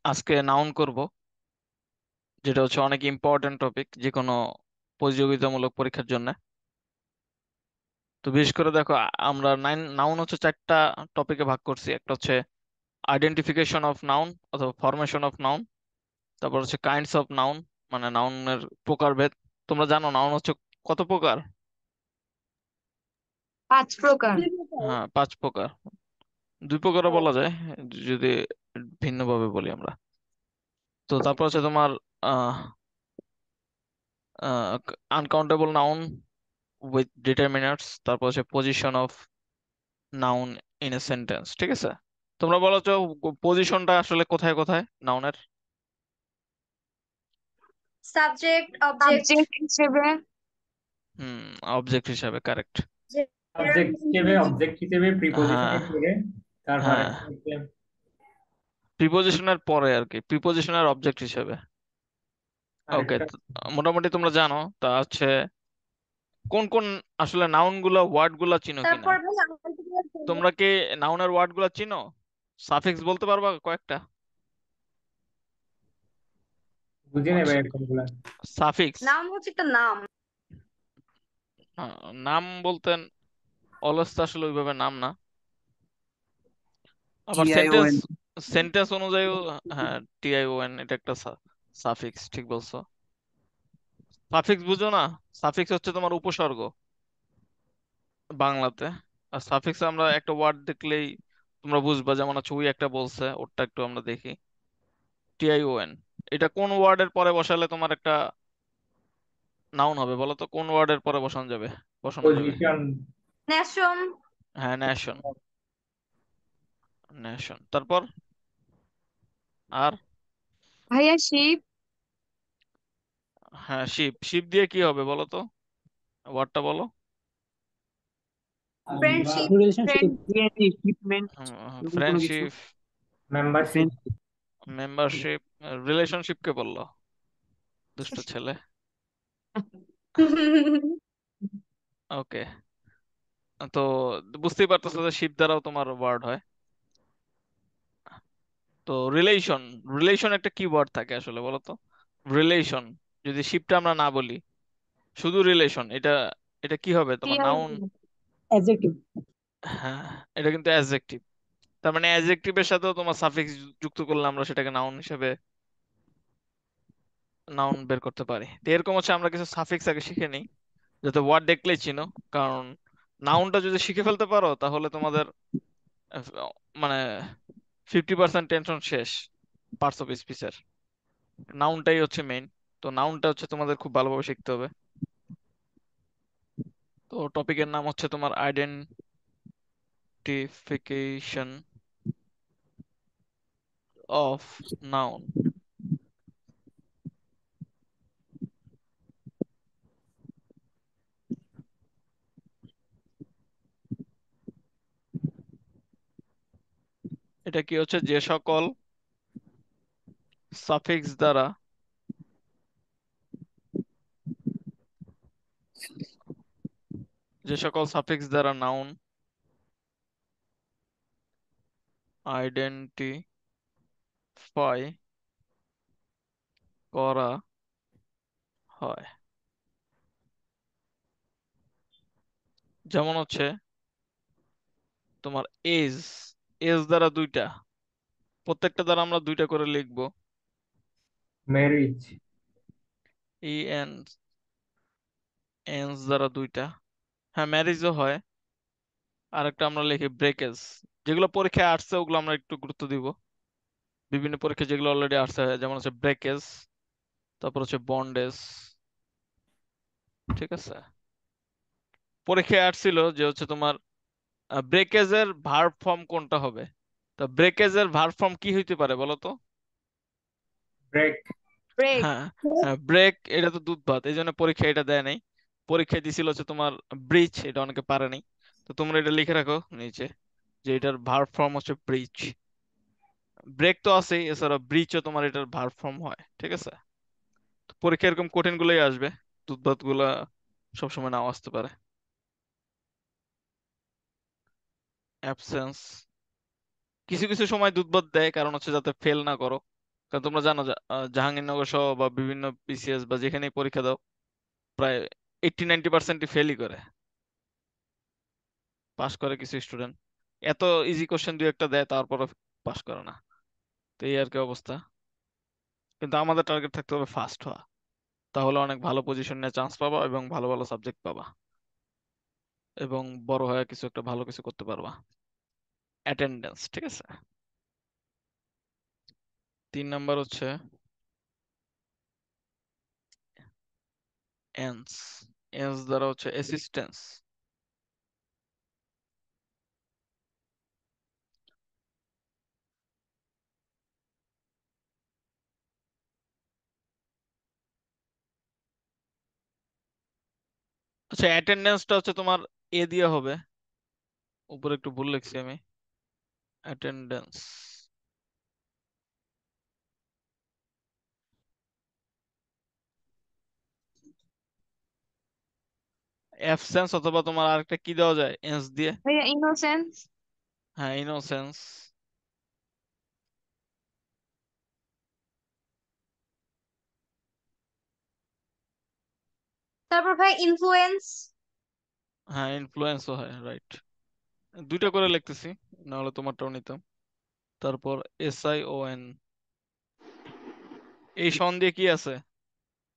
আজকে নাউন করব, যেটা হচ্ছে অনেক ইম্পর্টেন্ট টপিক যে কোনো প্রতিযোগিতামূলক পরীক্ষার জন্য। তো বিশেষ করে দেখো, আমরা নাউন হচ্ছে চারটা টপিকে ভাগ করছি। একটা হচ্ছে আইডেন্টিফিকেশন অফ নাউন অথবা ফরমেশন অফ নাউন, তারপর হচ্ছে কাইন্ডস অফ নাউন, মানে নাউনের প্রকারভেদ। তোমরা জানো নাউন হচ্ছে কত প্রকার? 5 প্রকার। হ্যাঁ, 5 প্রকার। 2 প্রকারও বলা যায় যদি ভিন্নভাবে বলি আমরা। তো তারপর হচ্ছে তোমার আহ আনকাউন্টেবল নাউন উইথ ডিটারমিনার্স, তারপর হচ্ছে position of noun in a sentence. ঠিক আছে, তোমরা বলো তো পজিশনটা আসলে কোথায় কোথায় নাউনের? সাবজেক্ট, অবজেক্ট, সাবজেক্ট হিসেবে, হুম, অবজেক্ট হিসাবে, কারেক্ট। অবজেক্ট হিসেবে হ্যাঁ, প্রিপজিশনের পরে, তারপর হ্যাঁ, আরেকটা হচ্ছে প্রিপোজিশনের পরে আর কি, প্রিপোজিশনের অবজেক্ট হিসাবে। ওকে, আরেকটা মোটামুটি তোমরা জানো তা হচ্ছে কোন কোন আসলে নাউন গুলা ওয়ার্ড গুলা চিনো কিনা? তারপর ভাই আমার থেকে বলবো। তোমরা কি নাউনের ওয়ার্ড গুলা চিনো? সাফিক্স বলতে পারবা কয়েকটা? বুঝে নেবে আচ্ছা, কোনগুলা। সাফিক্স। নাম হচ্ছে একটা নাম। নাম বলতেন অলস তো আসলে ওইভাবে নাম না। আবার সেন্টেন্স, GION। সেন্টেন্স অনুযায়ী, হ্যাঁ, টিআইওএন এটা একটা সাফিক্স, ঠিক বলছো। সাফিক্স বুঝো না? সাফিক্স হচ্ছে তোমার উপসর্গ বাংলাতে। আর সাফিক্স আমরা একটা ওয়ার্ড দেখলেই তোমরা বুঝবা, যেমন হচ্ছে ওই একটা বলছে, ওরটা একটু আমরা দেখি। টিআইওএন, এটা কোন ওয়ার্ডের পরে বসালে তোমার একটা নাউন হবে বলো তো? কোন ওয়ার্ডের পরে বসানো যাবে? পজিশন। নেশন। হ্যাঁ, ন্যাশন। ন্যাশন, তারপর আর? ভাইয়া শিপ। হ্যাঁ, শিপ। শিপ দিয়ে কি হবে বলো তো? ওয়ার্ডটা বলো। ফ্রেন্ডশিপ। ফ্রেন্ড, শিপমেন্ট, এরকম কোনো কিছু। Friendship, membership. Friend. Membership, relationship কে বললো? দুষ্ট ছেলে। ওকে, তো বুঝতেই পারতেছো যে শিপ দ্বারাও তোমার ওয়ার্ড হয়। তো রিলেশন, রিলেশন একটা কি ওয়ার্ড থাকে আসলে বলো তো? রিলেশন, যদি শিপটা আমরা না বলি, শুধু রিলেশন, এটা এটা কি হবে তোমার নাউন? অ্যাডজেক্টিভ। হ্যাঁ, এটা কিন্তু অ্যাডজেক্টিভ। তার মানে অ্যাডজেক্টিভের সাথেও তোমার সাফিক্স যুক্ত করলে আমরা সেটাকে নাউন হিসেবে নাউন বের করতে পারি। তো এরকম হচ্ছে আমরা কিছু সাফিক্স আগে শিখে নিই, যাতে ওয়ার্ড দেখলেই চিনো। কারণ নাউনটা যদি শিখে ফেলতে পারো তাহলে তোমাদের আহ, মানে 50% টেনশন শেষ পার্টস অফ স্পিচের। নাউনটাই হচ্ছে মেইন। তো নাউনটা হচ্ছে তোমাদের খুব ভালোভাবে শিখতে হবে। তো টপিকের নাম হচ্ছে তোমার আইডেন্টিফিকেশন অফ নাউন। এটা কি হচ্ছে, সাফিক্স দ্বারা যে সকল সাফিক্স দ্বারা নাউন আইডেন্টিফাই করা হয়। যেমন হচ্ছে তোমার এজ, এজ দ্বারা দুইটা, প্রত্যেকটা দ্বারা আমরা দুইটা করে লিখবো। ম্যারিজ। ই এন, এন্স দ্বারা দুইটা। হ্যাঁ, ম্যারেজও হয়। আর একটা আমরা লিখি ব্রেকেজ। যেগুলো পরীক্ষায় আসছে ওগুলো আমরা একটু গুরুত্ব দিব। বিভিন্ন পরীক্ষা যেগুলো অলরেডি আসছে, যেমন হচ্ছে ব্রেকেজ, তারপর হচ্ছে বন্ডেজ। ঠিক আছে, পরীক্ষায় আসছিল যে হচ্ছে তোমার ব্রেকেজের ভার্ব ফর্ম কোনটা হবে। তা ব্রেকেজের ভার্ব ফর্ম কি হইতে পারে বলো তো? ব্রেক। ব্রেক। হ্যাঁ, ব্রেক, এটা তো দুধ ভাত, এই জন্য পরীক্ষা এটা দেয় নাই। পরীক্ষায় দিছিল হচ্ছে তোমার ব্রিজ, এটা অনেকে পারে নাই। তো তোমরা এটা লিখে রাখো নিচে, যে এটার ভার্ব ফর্ম হচ্ছে ব্রিজ। ব্রেক তো আছেই, এছাড়া ব্রিজও তোমার এটার ভার্ব ফর্ম হয়। ঠিক আছে, তো পরীক্ষা এরকম কঠিন গুলোই আসবে, দুধ ভাত গুলা সবসময় নাও আসতে পারে। অ্যাবসেন্স, কিছু কিছু সময় দুধ ভাত দেয়, কারণ হচ্ছে যাতে ফেল না করো। কারণ তোমরা জানো জাহাঙ্গীরনগর সহ বা বিভিন্ন বিসিএস বা যেখানেই পরীক্ষা দাও প্রায় 80-90% ফেলই করে, পাস করে কিছু স্টুডেন্ট। এত ইজি কোশ্চেন দুই একটা দেয় তারপরে পাস করে না। তো এই আর কি অবস্থা। কিন্তু আমাদের টার্গেট থাকতে হবে ফার্স্ট হওয়া, তাহলে অনেক ভালো পজিশন নিয়ে চান্স পাবা এবং ভালো ভালো সাবজেক্ট পাবা এবং বড় হয়ে কিছু একটা ভালো কিছু করতে পারবা। অ্যাটেন্ডেন্স, ঠিক আছে। 3 নাম্বার হচ্ছে এন্স। এন্স দ্বারা হচ্ছে অ্যাসিস্ট্যান্স। আচ্ছা, অ্যাটেন্ডেন্সটা হচ্ছে তোমার এ দিয়ে হবে, উপরে একটু ভুল লিখছি আমি। অ্যাটেন্ডেন্স অ্যাবসেন্স, অথবা তোমার আরেকটা কি দেওয়া যায় এন্স দিয়ে? ভাইয়া ইনোসেন্স। হ্যাঁ, ইনোসেন্স। তারপর ভাই ইনফ্লুয়েন্স। হ্যাঁ, ইনফ্লুয়েন্সও হয়, রাইট। দুইটা করে লিখতেছি, নাহলে তোমারটাও নিতাম। তারপর SION, এই সন দিয়ে কি আছে,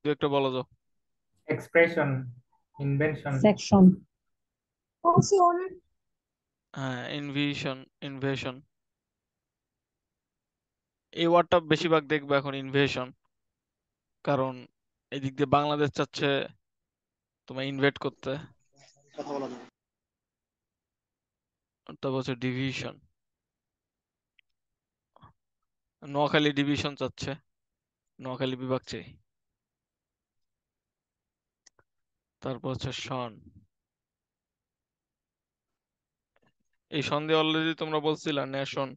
দু একটা বলো যাও। expression, invention, section. পোষণ। হ্যাঁ, ইনভেশন। এই ওয়ার্ডটা বেশিরভাগ দেখবে এখন, ইনভেশন। কারণ এদিক দিয়ে বাংলাদেশ চাচ্ছে তোমার ইনভেট করতে। তারপর হচ্ছে ডিভিশন, নোয়াখালী ডিভিশন চাচ্ছে, নোয়াখালী বিভাগ চাই। তারপর হচ্ছে শন, এই সন দিয়ে অলরেডি তোমরা বলছিলা নেশন।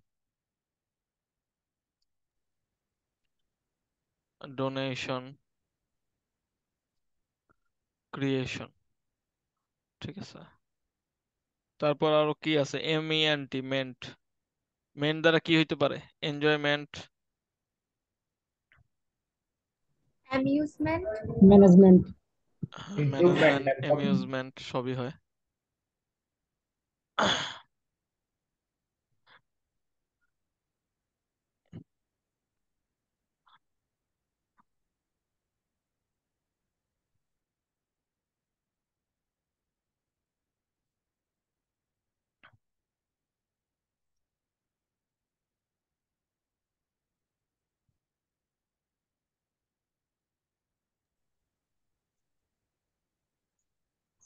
ডোনেশন, ক্রিয়েশন, ঠিক আছে। তারপর আরো কি আছে? MENT, meant. মেন্ট দ্বারা কি হইতে পারে? Enjoyment, amusement. Management. improvement, management, development. Amusement সবই হয়।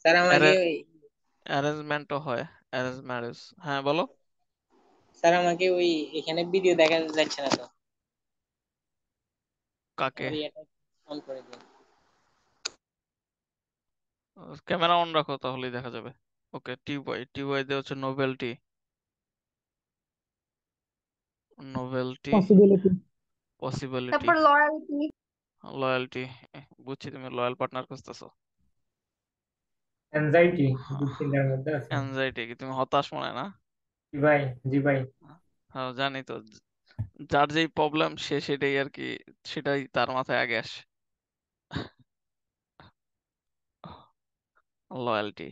স্যার আমাকে অ্যারেঞ্জমেন্টও হয়, অ্যারেঞ্জ ম্যারেজ। হ্যাঁ বলো। স্যার আমাকে ওই এখানে ভিডিও দেখা যাচ্ছে না তো, কাকে? আমার ইয়েটা অন করে দিন। ক্যামেরা অন রাখো, তাহলেই দেখা যাবে। ওকে, টিউবওয়াই দিয়ে হচ্ছে নোভেলটি। নোভেলটি, পসিবিলিটি। পসিবিলিটি, তারপর লয়ালটি। লয়্যালটি। বুঝছি তুমি লয়াল পার্টনার খুঁজতেছো। anxiety, দুশ্চিন্তার মধ্যে আছে। অ্যাংজাইটি, কি তুমি হতাশ মনে হয় না? জি ভাই, জি ভাই। হ্যাঁ, জানি তো। যার যেই প্রবলেম সে সেটাই আর কি, সেটাই তার মাথায় আগে আসে। লয়্যালটি,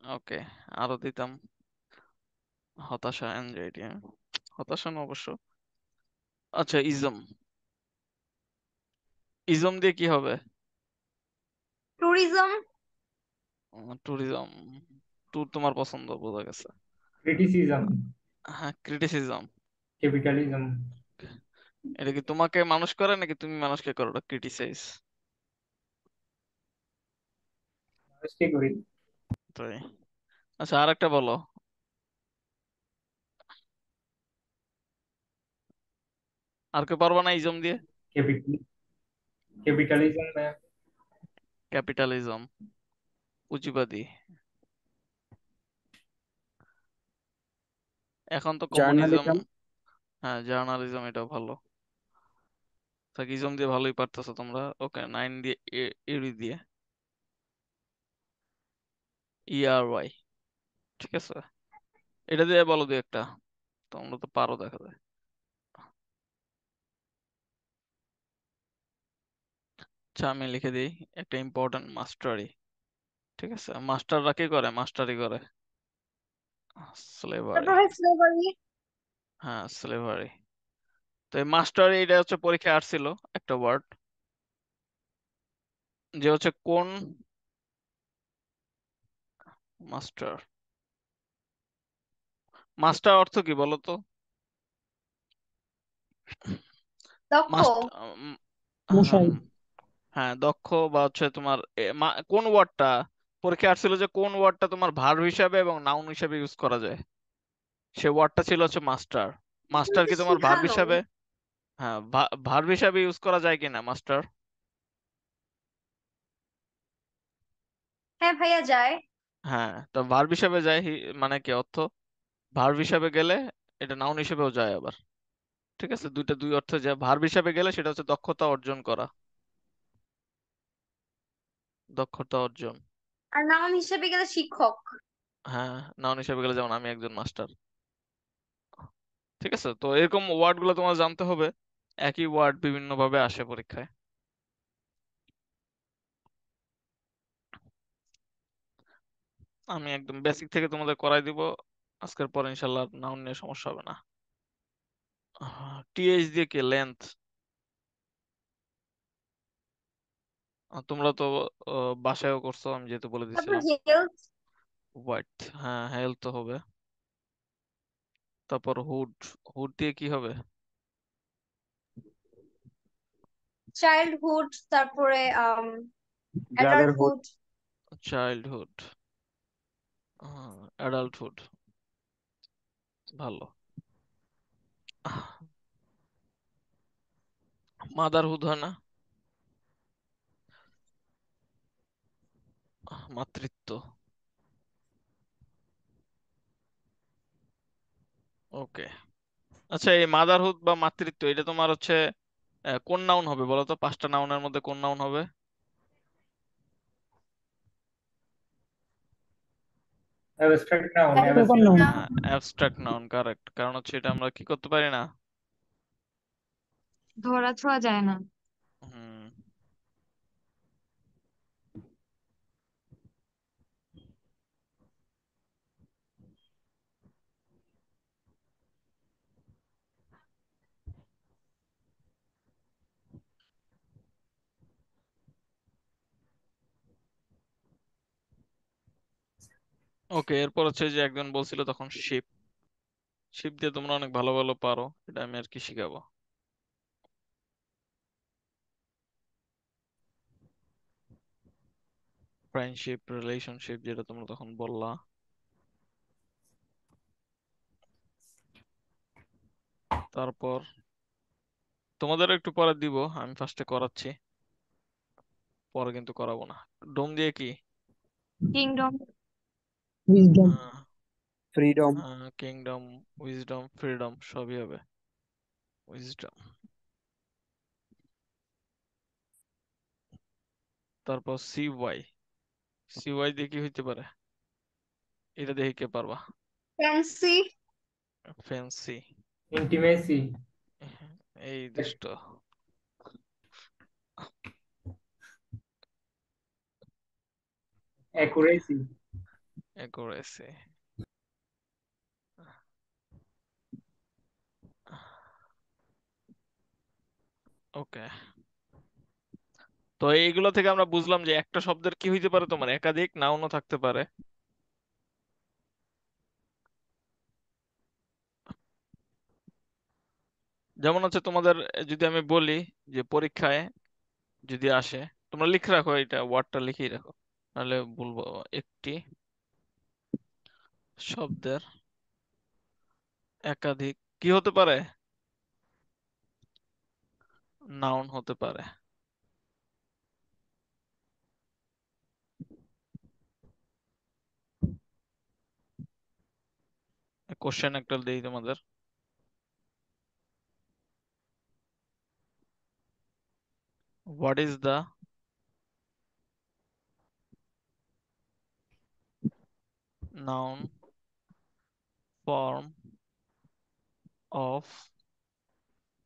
ওকে। আরো দিতাম, হতাশা, অ্যাংজাইটি। হতাশা না অবশ্য। আচ্ছা, ইজম। ইজম দিয়ে কি হবে? ট্যুরিজম। ট্যুরিজম। ট্যুর তোমার পছন্দ, বোঝা গেছে। criticism, হ্যাঁ, ক্রিটিসিজম। capitalism, এটা কি তোমাকে মানুষ করে নাকি তুমি মানুষকে করো ক্রিটিসাইজ? মানুষকে করি। তাই। আচ্ছা, আর একটা বলো। আর কেউ পারবা না ইজম দিয়ে? capital, capitalism, ক্যাপিটালিজম, পুঁজিবাদী। এখন তো কমিউনিজম। জার্নালিজম। হ্যাঁ, জার্নালিজম, এটা ভালো। ইজম দিয়ে ভালোই পারতেছো তোমরা। ওকে, 9 দিয়ে, এডি দিয়ে, ERY, ঠিক আছে। এটা দিয়ে বলো দুই একটা, তোমরা তো পারো দেখা যায়। আচ্ছা আমি লিখে দিই একটা ইম্পর্টেন্ট মাস্টারি। ঠিক আছে, মাস্টাররা কি করে? মাস্টারি করে। স্লেভারি। তারপর ভাই স্লেভারি। হ্যাঁ স্লেভারি। তো এই মাস্টারি এটা হচ্ছে পরীক্ষায় আসছিল একটা ওয়ার্ড, যে হচ্ছে কোন মাস্টার। মাস্টার অর্থ কি বলো তো? দক্ষ। মাস্টার। মশাই। হ্যাঁ দক্ষ, বা হচ্ছে তোমার কোন ওয়ার্ডটা পরীক্ষায় আসছিল, যে কোন ওয়ার্ডটা তোমার ভার্ব হিসাবে এবং নাউন হিসাবে ইউজ করা যায়, সে ওয়ার্ডটা ছিল হচ্ছে মাস্টার। মাস্টার কি তোমার ভার্ব শিখানো। হিসাবে, হ্যাঁ ভার্ব হিসাবে ইউজ করা যায় কিনা মাস্টার? হ্যাঁ ভাইয়া যায়। হ্যাঁ, তো ভার্ব হিসাবে যায়, মানে কি অর্থ? ভার্ব হিসাবে গেলে এটা নাউন হিসেবেও যায় আবার। ঠিক আছে, দুইটা দুই অর্থে যায়। ভার্ব হিসাবে গেলে সেটা হচ্ছে দক্ষতা অর্জন করা, দক্ষতা অর্জন। আর নাউন হিসেবে গেলে শিক্ষক। হ্যাঁ, নাউন হিসাবে গেলে যেমন আমি একজন মাস্টার। ঠিক আছে, তো এরকম ওয়ার্ড গুলো তোমার জানতে হবে। একই ওয়ার্ড বিভিন্ন ভাবে আসে পরীক্ষায়। আমি একদম বেসিক থেকে তোমাদের করাই দিব। আজকের পর ইনশাল্লাহ নাউন নিয়ে সমস্যা হবে না। টিএইচ দিয়ে কি? লেন্থ। তোমরা তো বাসায়ও করছো, আমি যেহেতু বলে তারপর দিছিলাম। হেলথ। হোয়াইট। হ্যাঁ হেলথ তো হবে। তারপর হুড। হুড দিয়ে কি হবে? চাইল্ডহুড। তারপরে ব্রাদারহুড। অ্যাডাল্টহুড। চাইল্ডহুড। অ্যাডাল্টহুড। ভালো। মাদারহুড হয় না? মাতৃত্ব। ওকে। আচ্ছা এই মাদারহুড বা মাতৃত্ব এটা তোমার হচ্ছে কোন নাউন হবে বলো তো? পাঁচটা নাউনের মধ্যে কোন নাউন হবে? Abstract noun, proper noun. Abstract. হ্যাঁ অ্যাবস্ট্রাক্ট নাউন, কারেক্ট। কারণ হচ্ছে এটা আমরা কি করতে পারি না। ধরা ছোঁয়া যায় না। হুম। ওকে, এরপর হচ্ছে যে একজন বলছিল তখন শিপ। শিপ দিয়ে তোমরা অনেক ভালো ভালো পারো, এটা আমি আর কি শিখাবো। ফ্রেন্ডশিপ, রিলেশনশিপ, যেটা তোমরা তখন বললা। তারপর তোমাদের একটু পরে দিব, আমি ফার্স্টে করাচ্ছি, পরে কিন্তু করাবো না। ডোম দিয়ে কি? Kingdom. Wisdom. Freedom. Kingdom, wisdom, freedom সবই হবে। উইজডম। তারপর সি ওয়াই। সি ওয়াই দিয়ে কি হইতে পারে? এটা দেখে কে পারবা? ফ্যান্সি। ফ্যান্সি। ইন্টিমেসি। এই দুষ্ট। অ্যাকুরেসি। অ্যাকুরেসি। ওকে, তো এইগুলো থেকে আমরা বুঝলাম যে একটা শব্দের কি হইতে পারে, তোমার একাধিক নাউনও থাকতে পারে। যেমন হচ্ছে তোমাদের যদি আমি বলি যে পরীক্ষায় যদি আসে, তোমরা লিখে রাখো, এটা ওয়ার্ডটা লিখেই রাখো, নাহলে বলবো। একটি শব্দের একাধিক কি হতে পারে? নাউন হতে পারে। কোশ্চেন একটা দিই তোমাদের। What is the noun form of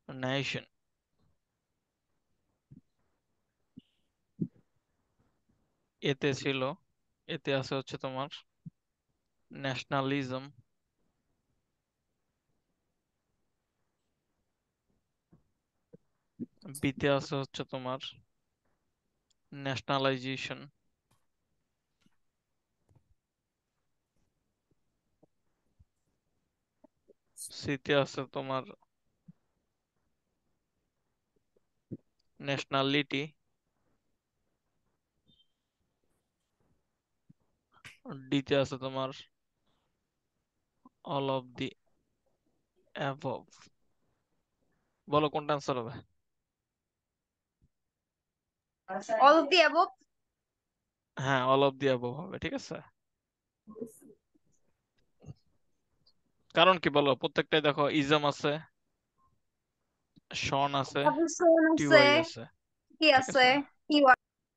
nation? এতে ছিল, এতে আছে হচ্ছে তোমার ন্যাশনালিজম, বিতে আছে হচ্ছে তোমার ন্যাশনালাইজেশন, সিতে আছে তোমার ন্যাশনালিটি, ডিতে আছে তোমার অল অফ দি অ্যাবভ। বলো কোনটা আনসার হবে? All of the above. হ্যাঁ, অল অফ দি অ্যাবভ হবে, ঠিক আছে। কারণ কি বলো, প্রত্যেকটাই দেখো ইজম আছে, শন আছে, তারপর সোন আছে, টিওয়াই আছে, কি ঠিক আছে, আছে। কি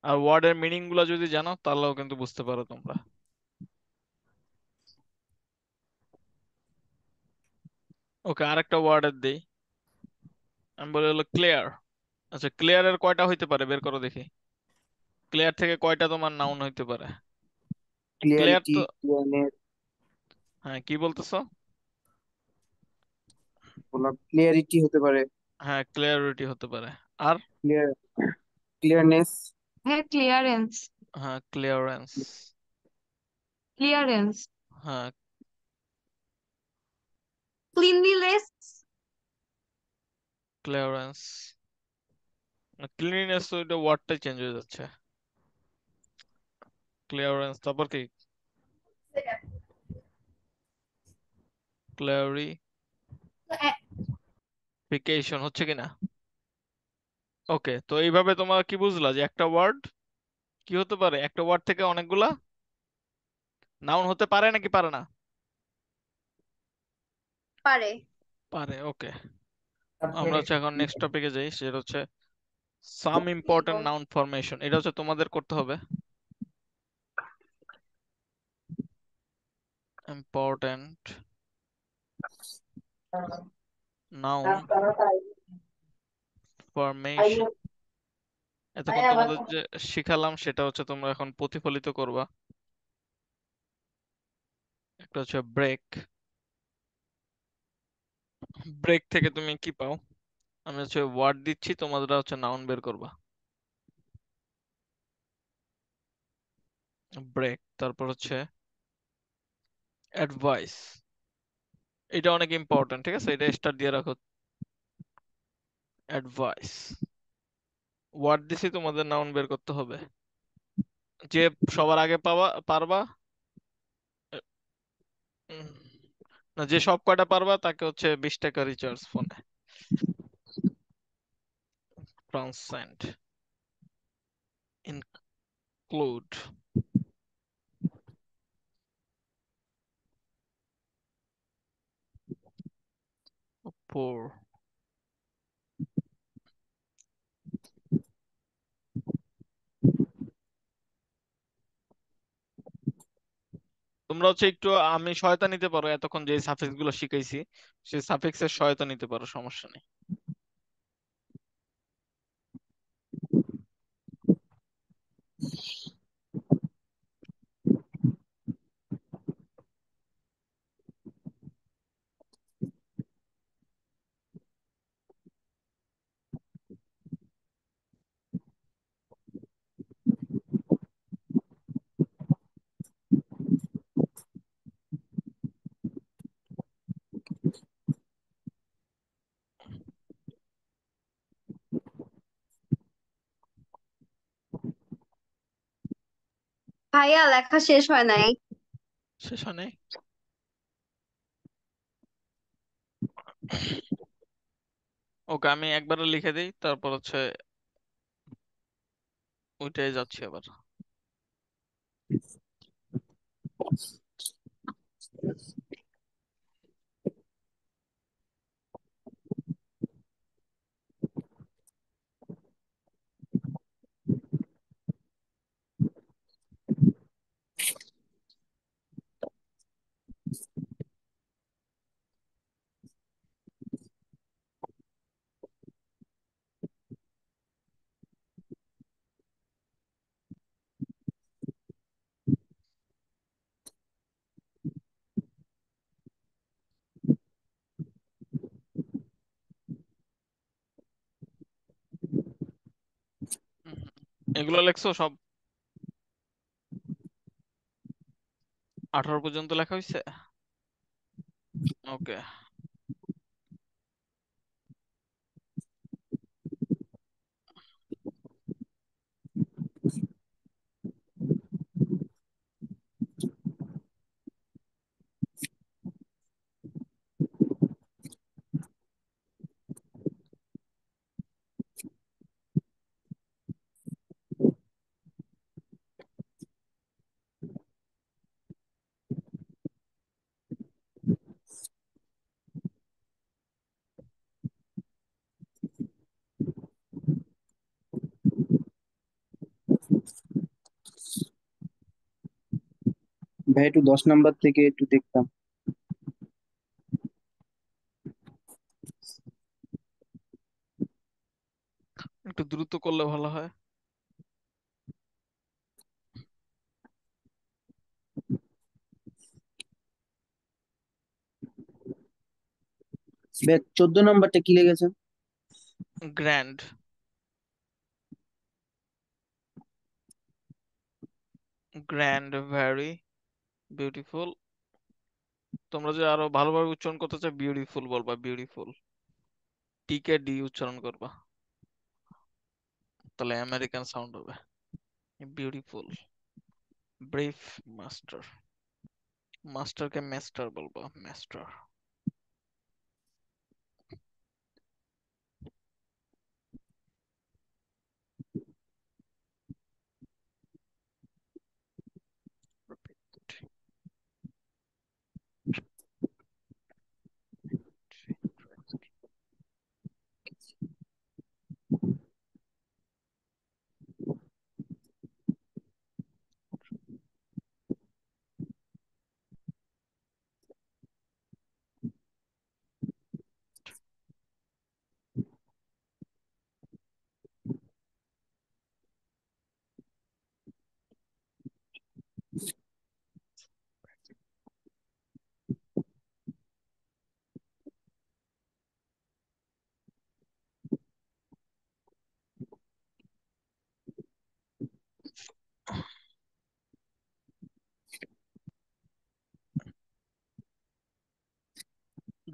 আর ওয়ার্ডের মিনিং গুলা যদি জানো তাহলেও কিন্তু বুঝতে পারো তোমরা। ওকে, আরেকটা ওয়ার্ডের দেই, আমি বলি হলো ক্লিয়ার। আচ্ছা, ক্লিয়ারের কয়টা হইতে পারে বের করো দেখি। ক্লিয়ার থেকে কয়টা তোমার নাউন হইতে পারে? ক্লিয়ার ক্লিয়ারিটি, তো, ক্লিয়ারনেস, হ্যাঁ কি বলতেছো? বললাম ক্লিয়ারিটি হতে পারে, হ্যাঁ, ক্লিয়ারিটি হতে পারে। আর ক্লিয়ার, ক্লিয়ারনেস, হ্যাঁ ক্লিয়ারেন্স। হ্যাঁ, ক্লিয়ারেন্স। ক্লিয়ারেন্স। হ্যাঁ, ক্লিনলিনেস। ক্লিয়ারেন্স। ক্লিনিনেস তো এটা ওয়ার্ডটাই চেঞ্জ হয়ে যাচ্ছে। ক্লিয়ারেন্স, তারপর কি? ক্লারিফিকেশন হচ্ছে কিনা? ওকে, তো এইভাবে তোমরা কি বুঝলা যে একটা ওয়ার্ড কি হতে পারে, একটা ওয়ার্ড থেকে অনেকগুলা নাউন হতে পারে নাকি পারে না? পারে। পারে, ওকে। আমরা Subject. হচ্ছে এখন নেক্সট টপিকে যাই, সেটা হচ্ছে সাম ইম্পর্টেন্ট নাউন ফরমেশন। এটা হচ্ছে তোমাদের করতে হবে। Important noun formation. এতক্ষণ তোমাদের যে শিখালাম সেটা হচ্ছে তোমরা এখন প্রতিফলিত করবা। একটা হচ্ছে ব্রেক। ব্রেক থেকে তুমি কি পাও? আমি হচ্ছে ওয়ার্ড দিচ্ছি, তোমরা হচ্ছে নাউন বের করবা। ব্রেক, তারপর হচ্ছে অ্যাডভাইস। এটা অনেক ইম্পর্টেন্ট, ঠিক আছে, এটা স্টার্ট দিয়ে রাখো। অ্যাডভাইস, ওয়ার্ড দিছি, তোমাদের নাউন বের করতে হবে। যে সবার আগে পারবা, উম, না, যে সব কয়টা পারবা তাকে হচ্ছে 20 টাকা রিচার্জ ফোনে। ট্রান্সেন্ড, ইনক্লুড, পোর। তোমরা হচ্ছে একটু, আমি সহায়তা নিতে পারো, এতক্ষণ যে সাফিক্স গুলো শিখাইছি সেই সাফিক্সের সহায়তা নিতে পারো, সমস্যা নেই। ভাইয়া লেখা শেষ হয় নাই। শেষ হয় নাই? ওকে, আমি একবারে লিখে দিই, তারপর হচ্ছে ওইটাই যাচ্ছি আবার। এগুলো লেখছো সব 18 পর্যন্ত লেখা হয়েছে? ওকে। ভাই একটু 10 নাম্বার থেকে একটু দেখতাম। একটু দ্রুত করলে ভালো হয়। ভাই 14 নাম্বারটা কি লিখেছেন? গ্র্যান্ড। Grand, very, beautiful. তোমরা যে আরো ভালোভাবে উচ্চারণ করতে চাও, বিউটিফুল বলবা, বিউটিফুল। টি কে ডি উচ্চারণ করবা, তাহলে আমেরিকান সাউন্ড হবে। বিউটিফুল। Brief, master. মাস্টারকে মাস্টার বলবা, মাস্টার।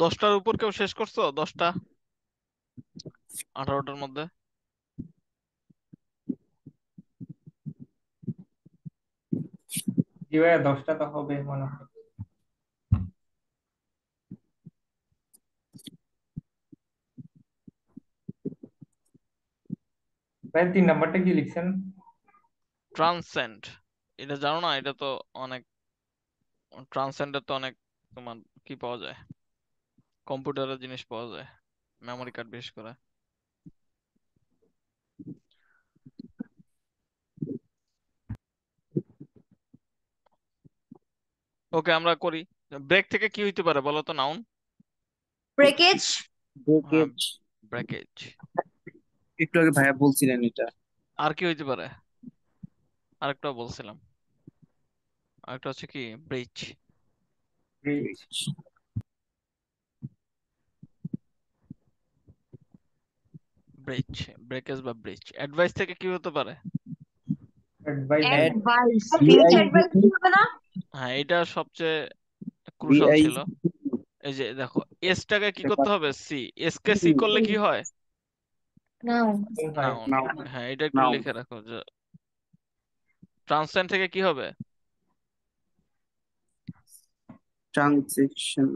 দশটার উপর কেউ শেষ করছো? 10টা 18টার মধ্যে? জি ভাইয়া 10টা তো হবে মনে হয়। ভাই 3 নাম্বারটা কি লিখছেন? ট্রান্সেন্ড। এটা জানো না? এটা তো অনেক, ট্রান্সেন্ডের তো অনেক তোমার কি পাওয়া যায়, কম্পিউটারের জিনিস পাওয়া যায়, মেমোরি কার্ড বিশেষ করে। ওকে, আমরা করি। ব্রেক থেকে কি হইতে পারে বলো তো? নাউন। ব্রেকেজ, হ্যাঁ, ব্রেকেজ ব্রেকেজ। একটু আগে ভাইয়া বলছিলেন এটা। আর কি হইতে পারে? আরেকটা বলছিলাম, আরেকটা হচ্ছে কি, ব্রিজ। ব্রিজ, ব্রিজ, ব্রেকেজ বা ব্রিজ। অ্যাডভাইস থেকে কি হতে পারে? Advice. Ad advice. Future VI advice হবে না? হ্যাঁ, এটা সবচেয়ে ক্রুশাল ভিআই ছিল। এই যে দেখো, এস টাকে কি করতে হবে? সি। এস কে সি করলে কি হয়? নাও। হয়। নাউন। নাউন হ্যাঁ, এটা একটু নাউন লিখে রাখো যে ট্রান্সেন্ড থেকে কি হবে? ট্রানজেকশন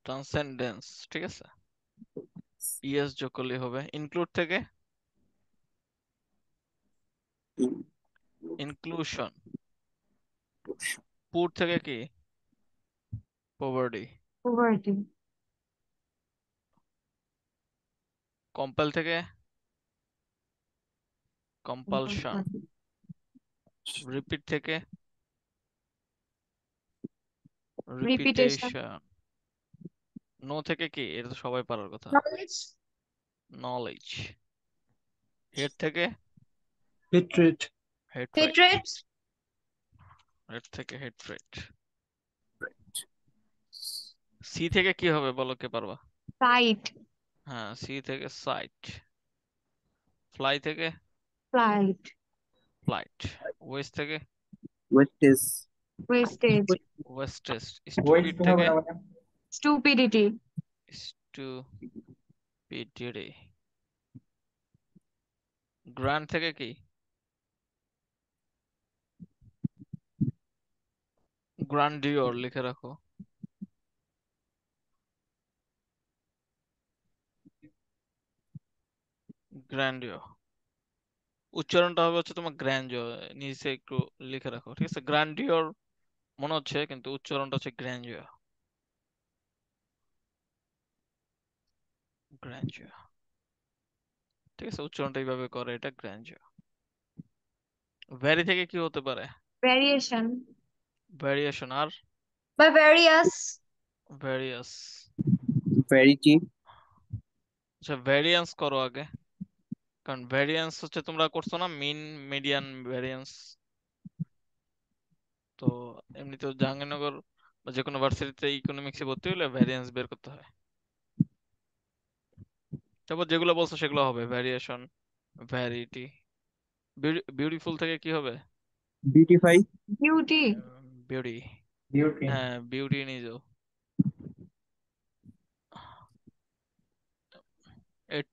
ট্রান্সেন্ডেন্স, ঠিক আছে। ইএস যোগ করলে হবে। ইনক্লুড থেকে ইনক্লুশন। পুর থেকে কি? পভার্টি। পভার্টি। কম্পেল থেকে কম্পালশন। রিপিট থেকে রিপিটেশন। রিপিটেশন। নো থেকে কি? এটা তো সবাই পারার কথা, নলেজ, নলেজ। হেড থেকে হেট্রেট হেট্রেট। হেট্রেট, হেড থেকে হেট্রেট। সি থেকে কি হবে বলো, কে পারবা? সাইট। হ্যাঁ, সি থেকে সাইট। ফ্লাই থেকে flight, ফ্লাইট, ওয়েস্ট থেকে wastage, wastage, wastage, West stupid হবে থেকে না মানে stupidity, স্টুপিডিটি, গ্র্যান্ড থেকে কি গ্রান্ডিওর লিখে রাখো। গ্র্যান্ডিও উচ্চারণটা হবে হচ্ছে তোমার গ্র্যান্ডিওর, নিচে একটু লিখে রাখো, ঠিক আছে? গ্র্যান্ডিওর মনে হচ্ছে কিন্তু উচ্চারণটা হচ্ছে গ্র্যান্ডিওর। গ্র্যান্ডিওর, ঠিক আছে? উচ্চারণটা এইভাবে করে, এটা গ্র্যান্ডিওর। ভ্যারি থেকে কি হতে পারে? variation, variation. আর By various. ভ্যারিয়াস। ভ্যারিটি, আচ্ছা, ভ্যারিয়েন্স করো আগে, কারণ ভ্যারিয়েন্স হচ্ছে তোমরা করছো না মিন মিডিয়ান ভ্যারিয়েন্স। তো এমনিতেও জাহাঙ্গীরনগর বা যে কোনো ভার্সিটিতে ইকোনমিক্সে ভর্তি হলে ভ্যারিয়েন্স বের করতে হয়। তারপর যেগুলো বলছো সেগুলো হবে ভ্যারিয়েশন, ভ্যারিটি। বিউটিফুল থেকে কি হবে? Beautify, beauty, beauty. বিউটি হ্যাঁ, বিউটি নিয়ে যাও।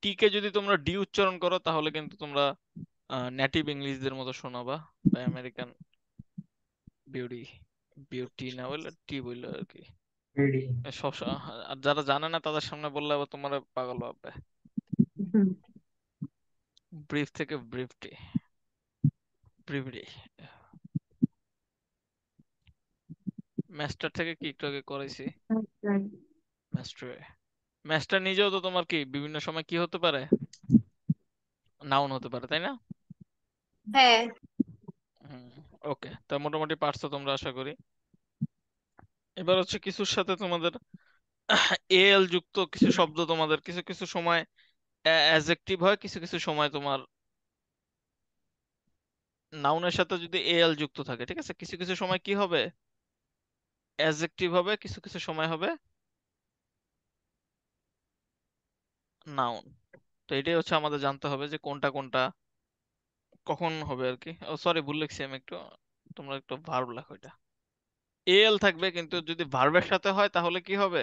টি কে যদি তোমরা ডি উচ্চারণ করো তাহলে কিন্তু তোমরা নেটিভ ইংলিশদের মতো শোনাবা, বা আমেরিকান। বিউটি, বিউটি না বললে টি বললে আর কি। রেডি সব আর যারা জানে না তাদের সামনে বললে আবার তোমার পাগল ভাববে। ব্রিফ থেকে ব্রিফটি, ব্রিফটি। মাস্টার থেকে কি একটু আগে করেছি, master, মাস্টার। মাস্টার নিজেও তো তোমার কি বিভিন্ন সময় কি হতে পারে, নাউন হতে পারে, তাই না? হ্যাঁ। ওকে, তা মোটামুটি পারছো তোমরা আশা করি। এবার হচ্ছে কিছুর সাথে তোমাদের এল যুক্ত কিছু শব্দ, তোমাদের কিছু কিছু সময় অ্যাডজেক্টিভ হয়, কিছু কিছু সময় তোমার নাউনের সাথে যদি এল যুক্ত থাকে, ঠিক আছে? কিছু কিছু সময় কি হবে, অ্যাডজেক্টিভ হবে, কিছু কিছু সময় হবে নাউন। তো এটাই হচ্ছে আমাদের জানতে হবে যে কোনটা কোনটা কখন হবে আর কি। ও সরি, ভুল লিখছি আমি একটু, তোমরা একটু ভার্ব লেখো। এটা এল থাকবে, কিন্তু যদি ভার্বের সাথে হয় তাহলে কি হবে,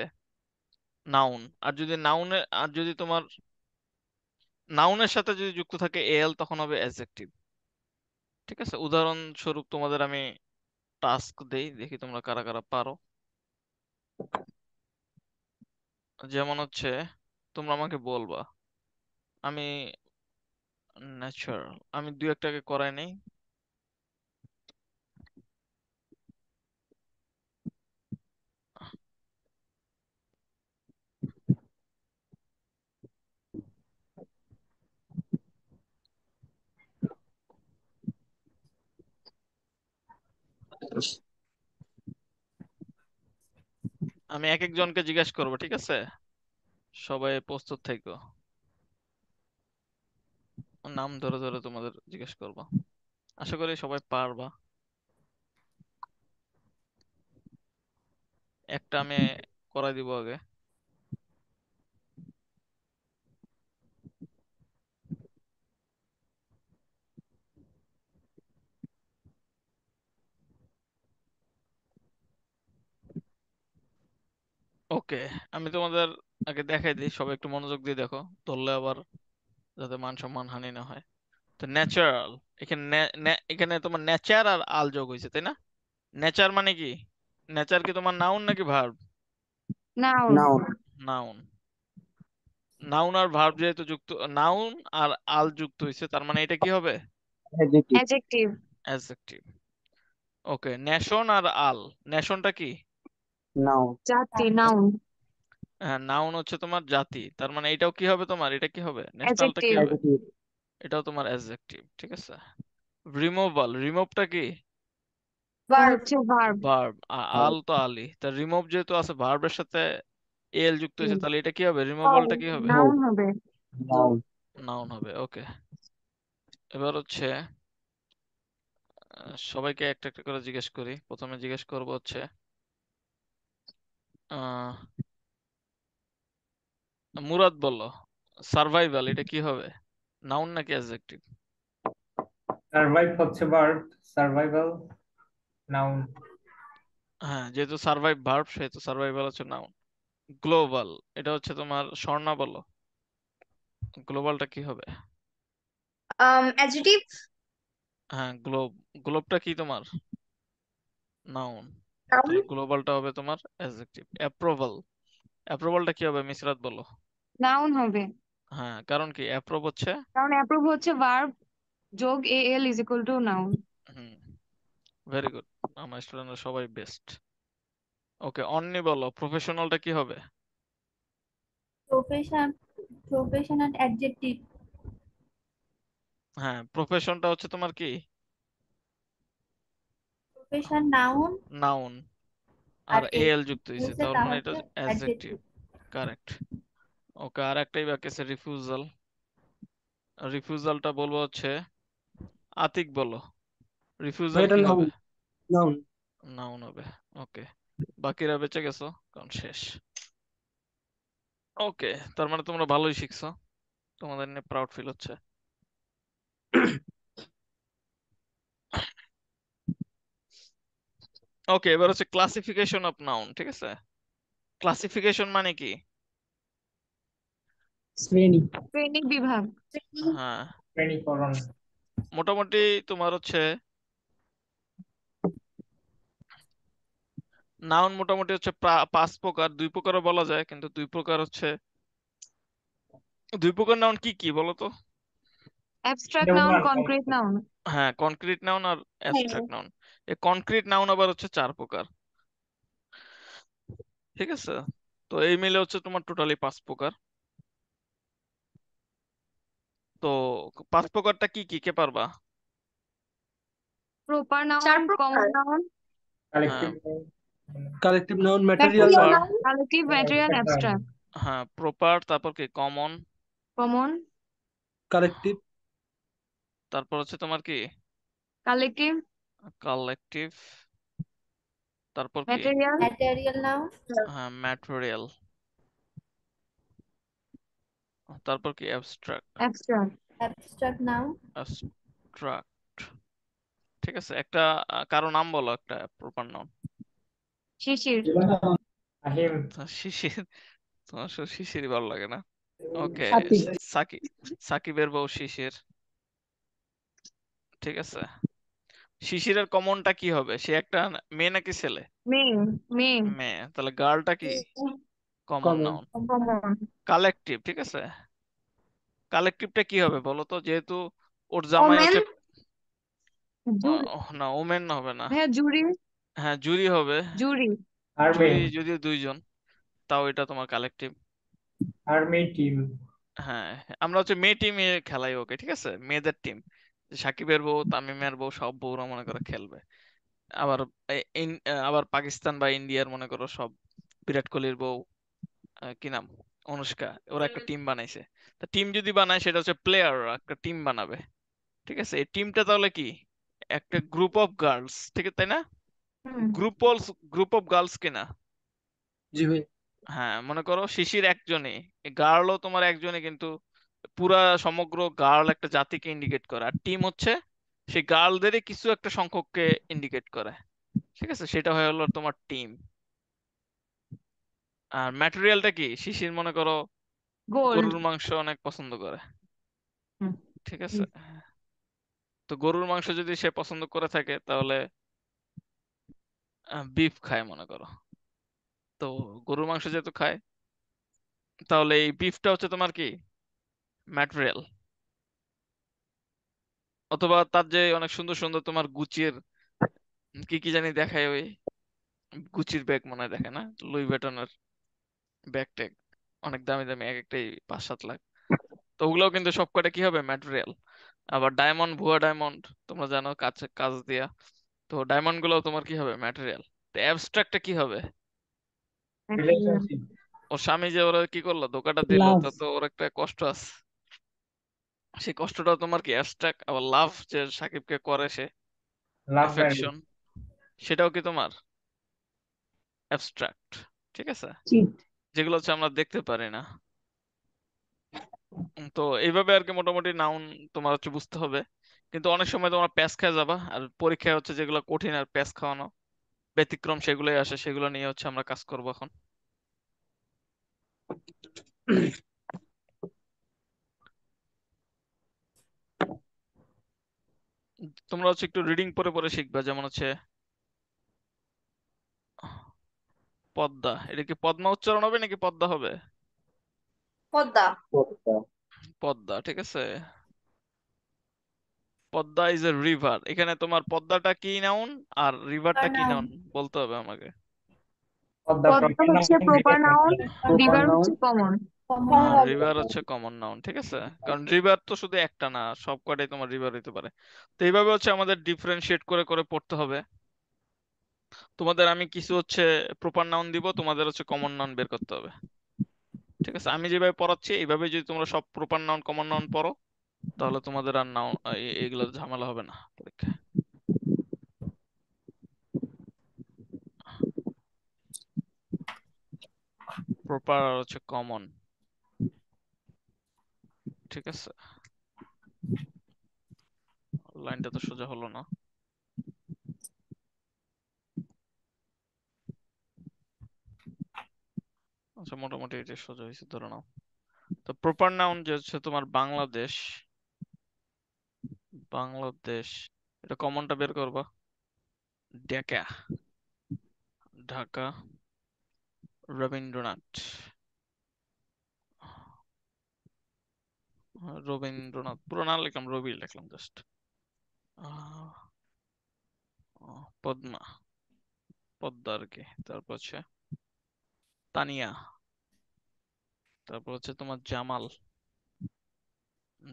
নাউন। আর যদি তোমার নাউনের সাথে যদি যুক্ত থাকে এল তখন হবে অ্যাডজেক্টিভ, ঠিক আছে? উদাহরণস্বরূপ তোমাদের আমি টাস্ক দেই, দেখি তোমরা কারা কারা পারো। যেমন হচ্ছে তোমরা আমাকে বলবা, আমি ন্যাচারাল, আমি দুই একটাকে করাই নেই। আমি এক একজনকে জিজ্ঞেস করবো, ঠিক আছে? সবাই প্রস্তুত থাকো, নাম ধরে ধরে তোমাদের জিজ্ঞেস করবো। আশা করি সবাই পারবা। একটা আমি করাই দিব আগে। ওকে, আমি তোমাদের আগে দেখাই দিই, সবাই একটু মনোযোগ দিয়ে দেখো, ধরলে আবার যাতে মান সম্মান হানি না হয়। তো ন্যাচারাল, এখানে এখানে তোমার নেচার আর আল যোগ হয়েছে, তাই না? নেচার মানে কি, নেচার কি তোমার নাউন নাকি verb? noun, noun, noun. Noun আর ভার্ব যেহেতু যুক্ত, নাউন আর আল যুক্ত হয়েছে, তার মানে এটা কি হবে, অ্যাডজেক্টিভ, adjective, অ্যাডজেক্টিভ। ওকে, নেশন আর আল, নেশনটা কি, নাউন, জাতি, noun, হ্যাঁ নাউন হচ্ছে তোমার জাতি, তার মানে এটাও কি হবে তোমার, এটা কি হবে, ন্যাশনালটা কি adjective, হবে, অ্যাডজেক্টিভ, এটাও তোমার অ্যাডজেক্টিভ, ঠিক আছে? রিমুভাল, রিমুভটা কি, এটা Verb. হচ্ছে verb, ভার্ব। আল তো আলি, তা রিমুভ যেহেতু আছে ভার্বের সাথে এল যুক্ত হয়েছে, তাহলে এটা কি হবে, রিমুভালটা কি হবে, noun হবে, নাউন, নাউন হবে। ওকে, এবার হচ্ছে সবাইকে একটা একটা করে জিজ্ঞেস করি। প্রথমে জিজ্ঞেস করবো হচ্ছে আহ মুরাদ, বললো সার্ভাইভাল, এটা কি হবে, নাউন নাকি অ্যাডজেক্টিভ? সার্ভাইভ হচ্ছে ভার্ব, সার্ভাইভাল নাউন। হ্যাঁ, যেহেতু সার্ভাইভ ভার্ব সেহেতু সার্ভাইভাল হচ্ছে নাউন। গ্লোবাল, এটা হচ্ছে তোমার স্বর্ণা বলো, গ্লোবালটা কি হবে? Adjective. হ্যাঁ, গ্লোবটা কি তোমার নাউন, Noun. তাহলে গ্লোবালটা হবে তোমার অ্যাডজেক্টিভ। অ্যাপ্রুভালটা কি হবে মিসরাত বলো? নাউন হবে, হ্যাঁ, কারণ কি অ্যাপ্রুভ হচ্ছে। কারণ অ্যাপ্রুভ হচ্ছে ভার্ব যোগ এল is equal to noun. Hmm, very good, আমার স্টুডেন্টরা সবাই বেস্ট। ওকে, অননি বলো, প্রফেশনালটা কি হবে? Profession, profession and adjective. হ্যাঁ, প্রফেশনটা হচ্ছে তোমার কি Profession noun নাউন, আর আর এল যুক্ত হয়েছে, হচ্ছে তার তা মানে এটা হচ্ছে অ্যাডজেক্টিভ। adjective. কারেক্ট। ওকে, আর একটাই বাকি আছে, রিফিউজাল। রিফিউজালটা বলবো হচ্ছে আতিক বলো, রিফিউজাল এটা কি নাউন। হবে? নাউন। নাউন হবে। ওকে, বাকিরা বেঁচে গেছো কারণ শেষ। ওকে, তার মানে তোমরা ভালোই শিখছো, তোমাদের নিয়ে প্রাউড ফিল হচ্ছে। ওকে, এবার হচ্ছে ক্লাসিফিকেশন অফ নাউন, ঠিক আছে? ক্লাসিফিকেশন মানে কি? শ্রেণী। শ্রেণী বিভাগ। হ্যাঁ, শ্রেণীকরণ। মোটামুটি তোমার হচ্ছে নাউন মোটামুটি হচ্ছে 5 প্রকার, 2 প্রকারও বলা যায়, কিন্তু 2 প্রকার হচ্ছে, 2 প্রকার নাউন কি কি বলো তো? Abstract noun, concrete noun. হ্যাঁ, কনক্রিট নাউন আর অ্যাবস্ট্রাক্ট নাউন। এই কনক্রিট নাউন আবার হচ্ছে 4 প্রকার, ঠিক আছে? তো এই মিলে হচ্ছে তোমার টোটালি 5 প্রকার। তো 5 প্রকারটা কি কি কে পারবা? প্রপার চার নাউন, কমন প্রকার। Noun, collective collective noun, material Material proper, noun. Collective, material, abstract. হ্যাঁ প্রপার, তারপর কি কমন, কমন, কালেকটিভ, তারপর হচ্ছে তোমার কি কালেকটিভ, কালেকটিভ, তারপর কি ম্যাটেরিয়াল, Material noun, হ্যাঁ ম্যাটেরিয়াল, তারপর কি abstract. Abstract. abstract noun, abstract, ঠিক আছে। একটা কারো নাম বলো, একটা প্রপার নাউন। শিশির। আহিম। শিশির, তোমার শুধু শিশিরই ভালো লাগে না। ওকে, সাকিব। সাকিব, সাকিবের বউ শিশির, ঠিক আছে। শিশিরের কমনটা কি হবে? সে একটা মেয়ে নাকি ছেলে? মেয়ে, মেয়ে, মেয়ে, তাহলে গার্লটা কি common common. Noun. Common, collective, ঠিক আছে। কালেকটিভটা কি হবে বলো তো, যেহেতু ওর জামাই Omen. হচ্ছে জুরি। না, ওমেন হবে না। হ্যাঁ, জুরি, হ্যাঁ, জুরি হবে। জুরি। আর্মি। জুরি যদিও 2 জন, তাও এটা তোমার কালেকটিভ। Army team. হ্যাঁ, আমরা হচ্ছে মেয়ে টিমে খেলাই ওকে, ঠিক আছে, মেয়েদের টিম। সাকিবের বউ, তামিমের বউ, সব বউরা মনে করো খেলবে। আবার আবার পাকিস্তান বা ইন্ডিয়ার মনে করো সব, বিরাট কোহলির বউ, কি নাম, অনুষ্কা, ওরা একটা টিম বানাইছে। তা টিম যদি বানায় সেটা হচ্ছে প্লেয়ার একটা টিম বানাবে, ঠিক আছে। এই টিমটা তাহলে কি একটা গ্রুপ অফ গার্লস, ঠিক আছে, তাই না? হুম, গ্রুপ অফ গার্লস কিনা? জি ভাই। হ্যাঁ, মনে করো শিশির একজনই, গার্লও তোমার একজনই, কিন্তু পুরা সমগ্র গার্ল একটা জাতিকে ইন্ডিকেট করে, আর টিম হচ্ছে সেই গার্লদেরই কিছু একটা সংখ্যককে ইন্ডিকেট করে, ঠিক আছে, সেটা হয়ে হলো তোমার টিম। আর ম্যাটেরিয়ালটা কি? শিশির মনে করো গোল্ড। গরুর মাংস অনেক পছন্দ করে, হুম, ঠিক আছে। তো গরুর মাংস যদি সে পছন্দ করে থাকে তাহলে বিফ খায় মনে করো, তো গরুর মাংস যেহেতু খায়, তাহলে এই বিফটা হচ্ছে তোমার কি ম্যাটেরিয়াল। অথবা তার যে অনেক সুন্দর সুন্দর তোমার গুচির কি কি জানি দেখায়, ওই গুচির ব্যাগ মনে হয় দেখে না, লুই ভেটনের ব্যাগ ট্যাগ, অনেক দামি দামি, এক একটাই 5-7 লাখ। তো ওগুলোও কিন্তু সবকটা কি হবে ম্যাটেরিয়াল। আবার ডায়মন্ড, ভুয়া ডায়মন্ড, তোমরা জানো কাজ কাজ দিয়া, তো ডায়মন্ড গুলো তোমার কি হবে ম্যাটেরিয়াল। তো অ্যাবস্ট্রাক্টটা কি হবে? ম্যাটেরিয়াল। রিলেশনশিপ। ওর স্বামী যে ওরা কি করলো, ধোকাটা দিল, লাভ। তা তো ওর একটা কষ্ট আছে, সেই কষ্টটাও তোমার কি অ্যাবস্ট্রাক্ট। আবার লাভ যে সাকিবকে করে সে, লাভ ম্যারেজ। অ্যাফেকশন, সেটাও কি তোমার অ্যাবস্ট্রাক্ট, ঠিক আছে, চিট। যেগুলো হচ্ছে আমরা দেখতে পারি না। তো এইভাবে আর কি মোটামুটি নাউন তোমার হচ্ছে বুঝতে হবে, কিন্তু অনেক সময় তোমরা প্যাচ খেয়ে যাবা, আর পরীক্ষায় হচ্ছে যেগুলো কঠিন আর প্যাচ খাওয়ানো ব্যতিক্রম সেগুলোই আসে, সেগুলো নিয়ে হচ্ছে আমরা কাজ করবো এখন। তোমরা হচ্ছে একটু রিডিং পড়ে পড়ে শিখবা, যেমন হচ্ছে পদ্মা, এটা কি পদ্মা উচ্চারণ হবে নাকি পদ্মা হবে? পদ্মা। পদ্মা। পদ্মা, ঠিক আছে। Padma is a river. এখানে তোমার পদ্মাটা কি নাউন আর রিভারটা কি Pronoun. নাউন বলতে হবে আমাকে। পদ্মা পদ্মা proper হচ্ছে noun প্রপার দিয়ে নাউন, থাকে। Proper river noun. হচ্ছে কমন। Common হ্যাঁ noun. রিভার হচ্ছে কমন নাউন, ঠিক আছে, কারণ রিভার তো শুধু একটা না, সব কটাই তোমার রিভার হতে পারে। তো এইভাবে হচ্ছে আমাদের ডিফারেন্সিয়েট করে করে পড়তে হবে। তোমাদের আমি কিছু হচ্ছে প্রপার নাউন দিব, তোমাদের হচ্ছে কমন নাউন বের করতে হবে, ঠিক আছে। আমি যেভাবে পড়াচ্ছি এইভাবে যদি তোমরা সব প্রপার নাউন কমন নাউন পড়ো, তাহলে তোমাদের আর নাউন এগুলো ঝামেলা হবে না পরীক্ষায়। প্রপার আর হচ্ছে কমন, ঠিক আছে। লাইনটা তো সোজা হলো না। আচ্ছা, মোটামুটি এটা সোজা হয়েছে ধরে নাও। তো প্রপার নাউন যে হচ্ছে তোমার বাংলাদেশ, বাংলাদেশ, এটা কমনটা বের করবা। ঢাকা, ঢাকা, রবীন্দ্রনাথ, রবীন্দ্রনাথ পুরো না লিখলাম, রবি লিখলাম জাস্ট। পদ্মা, পদ্মা আর কি। তারপর হচ্ছে তানিয়া, তারপর হচ্ছে তোমার জামাল,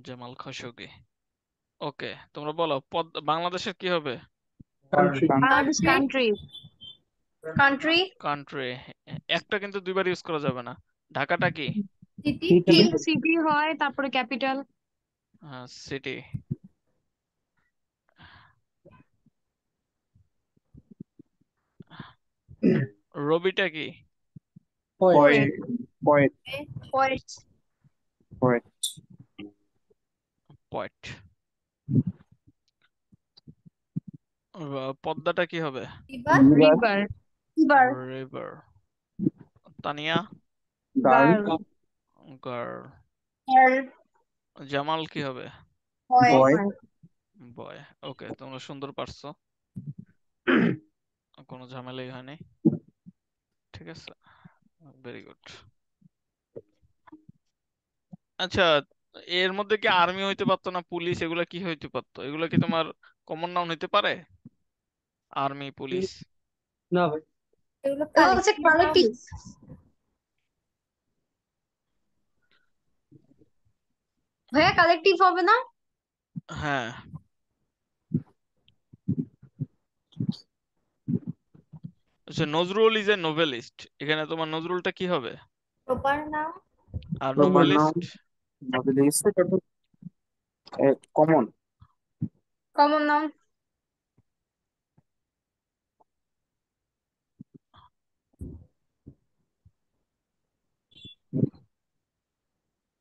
জামাল খশোগি। ওকে, তোমরা বলো বাংলাদেশের কি হবে? Country. Bangladesh country. Country. Country, একটা কিন্তু দুইবার ইউজ করা যাবে না। ঢাকাটা কি? City. সিটি হয়, তারপরে ক্যাপিটাল। সিটি। রবিটা কি? Poet. Poet. Poet. Poet. Poet. পদ্মাটা কি হবে? River. River. River. River. Tania? Girl. Girl. Girl. Girl. Jamal কি হবে? বয়। Boy. বয়। ওকে, তোমরা সুন্দর পারছো, কোনো ঝামেলাই হয়নি, ঠিক আছে, ভেরি গুড। আচ্ছা, এর মধ্যে কি আর্মি হইতে পারতো না, পুলিশ, এগুলা কি হইতে পারতো? এগুলা কি তোমার কমন নাউন হইতে পারে? Army, police? না ভাই। এগুলো এগুলো হচ্ছে collective noun. কালেক্টিভ। ভাইয়া কালেক্টিভ হবে না? হ্যাঁ। আচ্ছা, নজরুল ইজ এ নোভেলিস্ট, এখানে তোমার নজরুলটা কি হবে? Proper noun. আর Proper noun. Novelist? Novelist. Common. Common noun.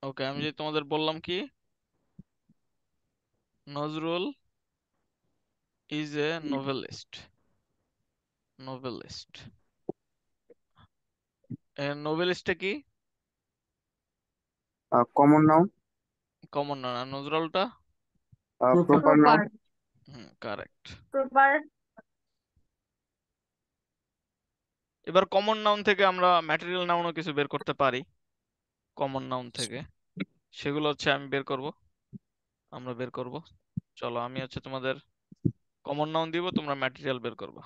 Okay, আমি যে তোমাদের বললাম কি, Nazrul is a novelist, novelist, নোভেলিস্টটা কি? Common noun. কমন না, নজরুলটা? Proper noun. Proper. Correct. Proper. এবার কমন নাউন থেকে আমরা ম্যাটেরিয়াল নাউনও কিছু বের করতে পারি, কমন নাউন থেকে, সেগুলো হচ্ছে আমি বের করব, আমরা বের করব। চলো, আমি হচ্ছে তোমাদের কমন নাউন দিব, তোমরা ম্যাটেরিয়াল বের করবা।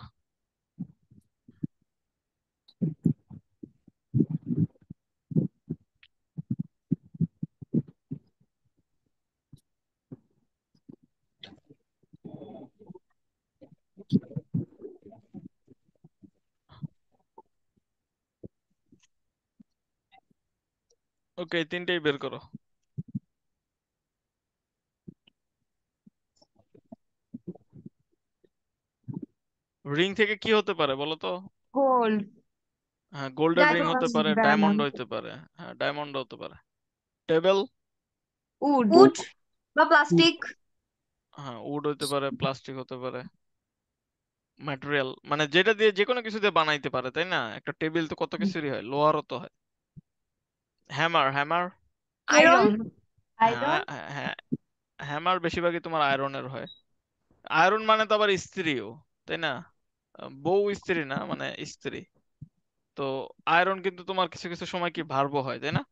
ওকে, তিনটেই বের করো। রিং থেকে কি হতে পারে বলো তো? গোল্ড। হ্যাঁ, গোল্ডেন রিং হতে ডায়মন্ড। পারে, ডায়মন্ড ডায়মন্ড। হতে পারে, হ্যাঁ ডায়মন্ড হতে পারে। টেবিল? উড উড বা প্লাস্টিক। হ্যাঁ, উড হতে পারে, প্লাস্টিক হতে পারে, ম্যাটেরিয়াল মানে যেটা দিয়ে যে কোনো কিছু দিয়ে বানাইতে পারে, তাই না? একটা টেবিল তো কত কিছুরই হয়, লোহারও তো হয়। Hammer, hammer. Iron. Iron iron. হ্যাঁ, হ্যাঁ, হ্যামার বেশিরভাগই তোমার আয়রনের হয়। আয়রন মানে তো আবার স্ত্রীও, তাই না? বউ স্ত্রী না, মানে স্ত্রী। তো আয়রন কিন্তু তোমার কিছু কিছু সময় কি ভার্ব হয়, তাই না?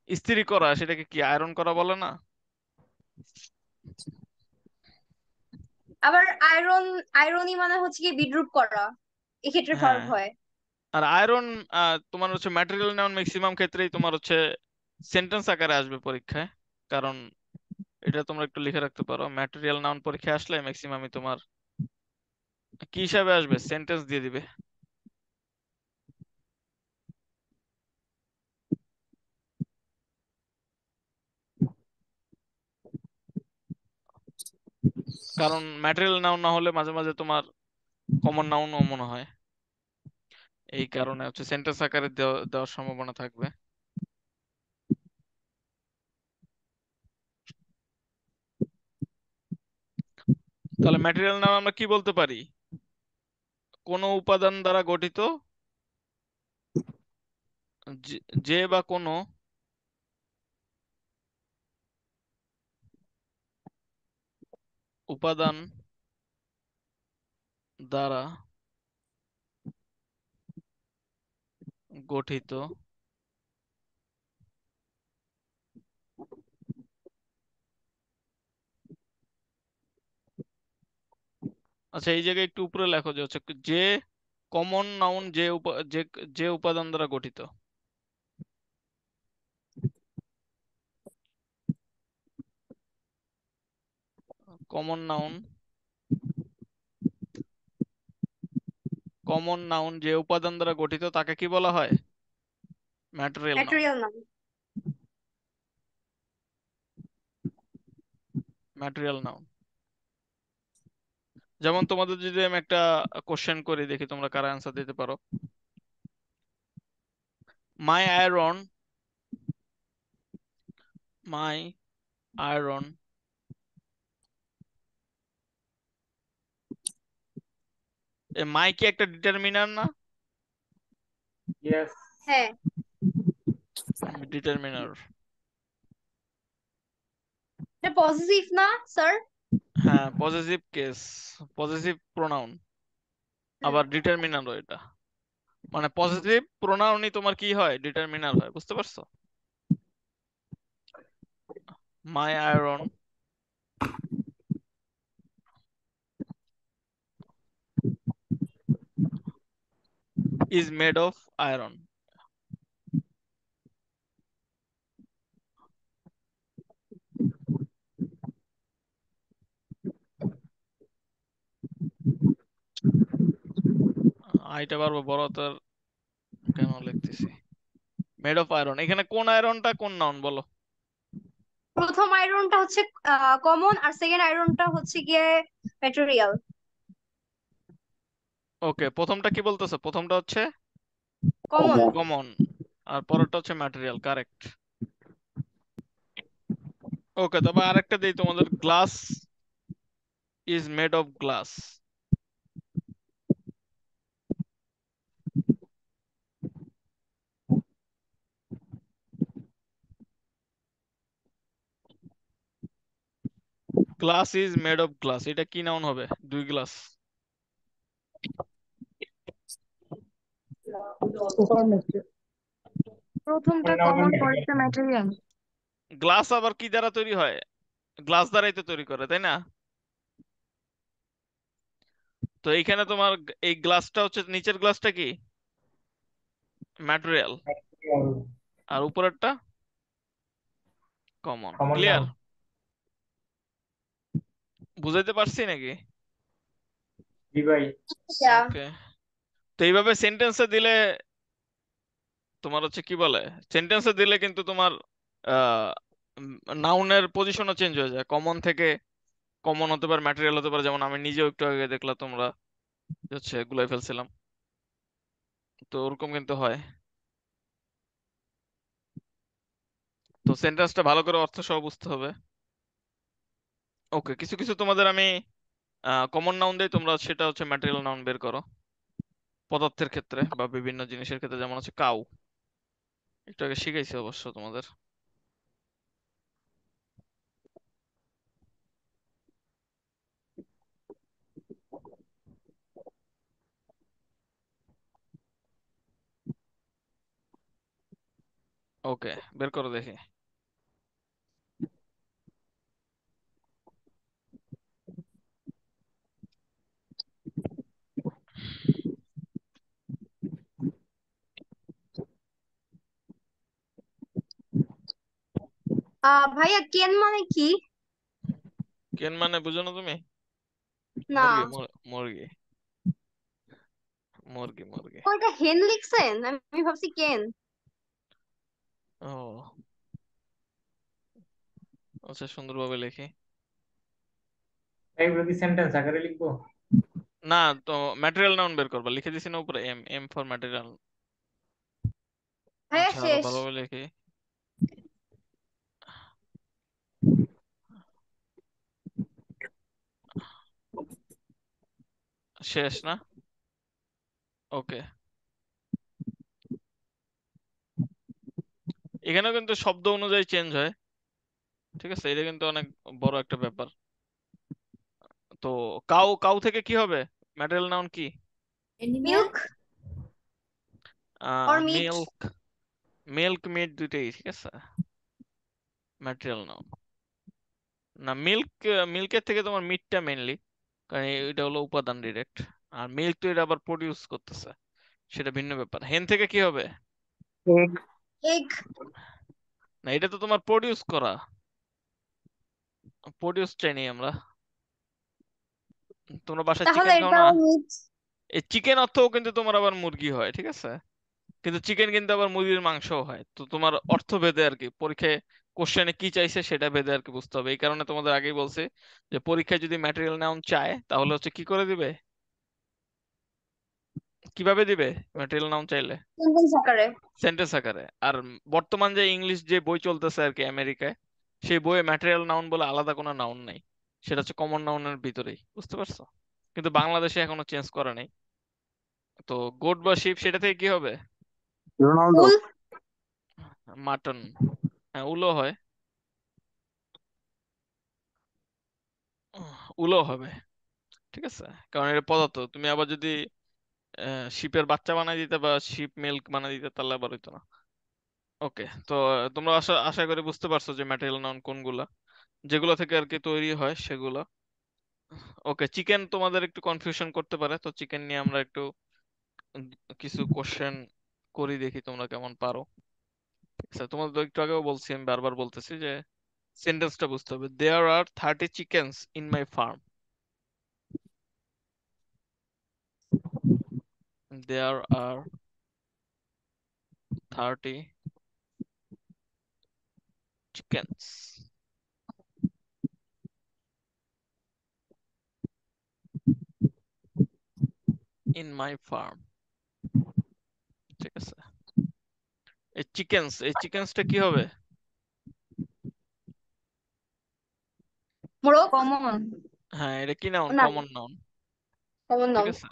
ইস্ত্রি করা সেটাকে কি আয়রন করা বলে না? আবার আয়রনি মানে হচ্ছে কি বিদ্রূপ করা, এক্ষেত্রে ভার্ব হ্যাঁ, হয়। আর আয়রন তোমার হচ্ছে ম্যাটেরিয়াল নাউন ম্যাক্সিমাম ক্ষেত্রেই তোমার হচ্ছে সেন্টেন্স আকারে আসবে পরীক্ষায়। কারণ এটা তোমরা একটু লিখে রাখতে পারো, ম্যাটেরিয়াল নাউন পরীক্ষায় আসলে ম্যাক্সিমামই তোমার কি হিসাবে আসবে, সেন্টেন্স দিয়ে দিবে। কারণ ম্যাটেরিয়াল নাউন না হলে মাঝে মাঝে তোমার কমন নাউনও মনে হয়, এই কারণে হচ্ছে সেন্টেন্স আকারে দেওয়ার সম্ভাবনা থাকবে। তাহলে ম্যাটেরিয়াল নাউন আমরা কি বলতে পারি? কোন উপাদান দ্বারা গঠিত, যে বা কোনো উপাদান দ্বারা গঠিত আচ্ছা, এই জায়গায় একটু উপরে লেখো যে হচ্ছে যে কমন নাউন যে উপাদান দ্বারা গঠিত। কমন নাউন যে উপাদান দ্বারা গঠিত তাকে কি বলা হয়? Material noun. ম্যাটেরিয়াল নাম। Material noun. যেমন তোমাদের যদি আমি একটা কোশ্চেন করি, দেখি তোমরা কারা অ্যান্সার দিতে পারো। মাই আয়রন, মাই আয়রন, এ মাই কি একটা ডিটারমিনার না? Yes. হ্যাঁ, ডিটারমিনার। এটা পজিটিভ না স্যার? হ্যাঁ, পজেসিভ কেস, পজেসিভ প্রোনাউন, আবার ডিটারমিনারও এটা। মানে পজিটিভ প্রোনাউনই তোমার কি হয়, ডিটারমিনার হয়, বুঝতে পারছো? My iron is made of iron. আইটা পারবো বড় হাতের কেন লিখতেছি? মেড অফ আয়রন, এখানে কোন আয়রনটা কোন নাউন বলো? প্রথম আয়রনটা হচ্ছে কমন, আর সেকেন্ড আয়রনটা হচ্ছে গিয়ে ম্যাটেরিয়াল। ওকে, প্রথমটা কি বলতেছে? প্রথমটা হচ্ছে কমন। কমন, আর পরেরটা হচ্ছে ম্যাটেরিয়াল, কারেক্ট। ওকে, তবে আরেকটা দিই তোমাদের, glass is made of glass. Glass is made of glass, এটা কি নাউন হবে? দুই গ্লাস। Super nature. প্রথমটা Now কমন, the পরেরটা ম্যাটেরিয়াল। গ্লাস আবার কি দ্বারা তৈরি হয়? গ্লাস দ্বারাই তো তৈরি করে, তাই না? তো এইখানে তোমার এই গ্লাসটা হচ্ছে, নিচের গ্লাসটা কি ম্যাটেরিয়াল, material. আর উপরেরটা কমন। Common clear? noun. বুঝাইতে পারছি নাকি? জি ভাই। ওকে, তো এইভাবে সেন্টেন্সে দিলে তোমার হচ্ছে কি বলে, সেন্টেন্সে দিলে কিন্তু তোমার নাউনের পজিশনও চেঞ্জ হয়ে যায়, কমন থেকে কমন হতে পারে, ম্যাটেরিয়াল হতে পারে। যেমন আমি নিজেও একটু আগে দেখলাম তোমরা হচ্ছে গুলাই ফেলছিলাম, তো ওরকম কিন্তু হয়। তো তো সেন্টেন্সটা ভালো করে অর্থ সহ বুঝতে হবে। ওকে, কিছু কিছু তোমাদের আমি কমন নাউন দেই, তোমরা সেটা হচ্ছে ম্যাটেরিয়াল নাউন বের করো পদার্থের ক্ষেত্রে বা বিভিন্ন জিনিসের ক্ষেত্রে, যেমন হচ্ছে কাউ, একটু আগে শিখাইছি অবশ্য তোমাদের। ওকে, বের করো দেখি। ভাইয়া কেন মানে কি? কেন মানে বুঝো না তুমি? না, মুরগি, মুরগি, মুরগি, মুরগি। ওটা হেন লিখছেন, আমি ভাবছি কেন। ও আচ্ছা, সুন্দরভাবে লিখি। এগুলো কি সেন্টেন্স আকারে লিখবো? না, তো ম্যাটেরিয়াল নাউন বের করবা, লিখে দিছি না উপরে, এম, এম ফর ম্যাটেরিয়াল। ভাইয়া আচ্ছা, আরো শেষ। ভালোভাবে লিখি। শেষ না? ওকে, এখানেও কিন্তু শব্দ অনুযায়ী চেঞ্জ হয়, ঠিক আছে? এটা কিন্তু অনেক বড় একটা ব্যাপার। তো কাউ, কাউ থেকে কি হবে? ম্যাটেরিয়াল নাউন কি? Animal. Milk or meat. Milk, milk, meat দুইটাই, ঠিক আছে, ম্যাটেরিয়াল নাউন। না, মিল্ক, মিল্কের থেকে তোমার মিটটা মেইনলি, কারণ এটা হলো উপাদান ডিরেক্ট। আর মিল্ক তো এটা আবার প্রডিউস করতেছে, সেটা ভিন্ন ব্যাপার। হেন থেকে কি হবে? এগ। এগ। না, এটা তো তোমার প্রডিউস করা, প্রডিউস চাইনি আমরা। তোমরা বাসায় তাহলে চিকেন খাও না? এটাও মিট। এই চিকেন অর্থও কিন্তু তোমার আবার মুরগি হয়, ঠিক আছে? কিন্তু চিকেন কিন্তু আবার মুরগির মাংসও হয়। তো তোমার অর্থ ভেদে আর কি, পরীক্ষায় কোশ্চেনে কি চাইছে সেটা ভেদে আর কি বুঝতে হবে। এই কারণে তোমাদের আগেই বলছি যে পরীক্ষায় যদি ম্যাটেরিয়াল নাউন চায় তাহলে হচ্ছে কি করে দিবে, কিভাবে দিবে ম্যাটেরিয়াল নাউন চাইলে? সেন্টেন্স আকারে। সেন্টেন্স আকারে। আর বর্তমান যে ইংলিশ যে বই চলতেছে আর কি আমেরিকায়, সেই বইয়ে ম্যাটেরিয়াল নাউন বলে আলাদা কোনো নাউন নাই, সেটা হচ্ছে কমন নাউনের ভিতরেই, বুঝতে পারছো? কিন্তু বাংলাদেশে এখনো চেঞ্জ করে নাই। তো গোট বা শিপ, সেটা থেকে কি হবে? রোনালদো। উল। মাটন। হ্যাঁ, উলো হয়, উলো হবে, ঠিক আছে, কারণ এটা পদার্থ। তুমি আবার যদি শিপের বাচ্চা বানাই দিতে বা শিপ মিল্ক বানাই দিতে তাহলে আবার হইতো না। ওকে, তো তোমরা আশা আশা করি বুঝতে পারছো যে ম্যাটেরিয়াল নাউন কোনগুলা, যেগুলো থেকে আর কি তৈরি হয় সেগুলো। ওকে, চিকেন তোমাদের একটু কনফিউশন করতে পারে, তো চিকেন নিয়ে আমরা একটু উম, কিছু কোশ্চেন করি, দেখি তোমরা কেমন পারো। ঠিক আছে, তোমাদের তো একটু আগেও বলছি, আমি বারবার বলতেছি যে সেন্টেন্সটা বুঝতে হবে। There are 30 chickens in my farm. There are 30 chickens in my farm, ঠিক আছে? এই চিকেনস, এই চিকেনসটা কি হবে? মোরগ। কমন। হ্যাঁ, এটা কি নাউন? না, কমন নাউন, কমন ঠিক নাউন। আছে।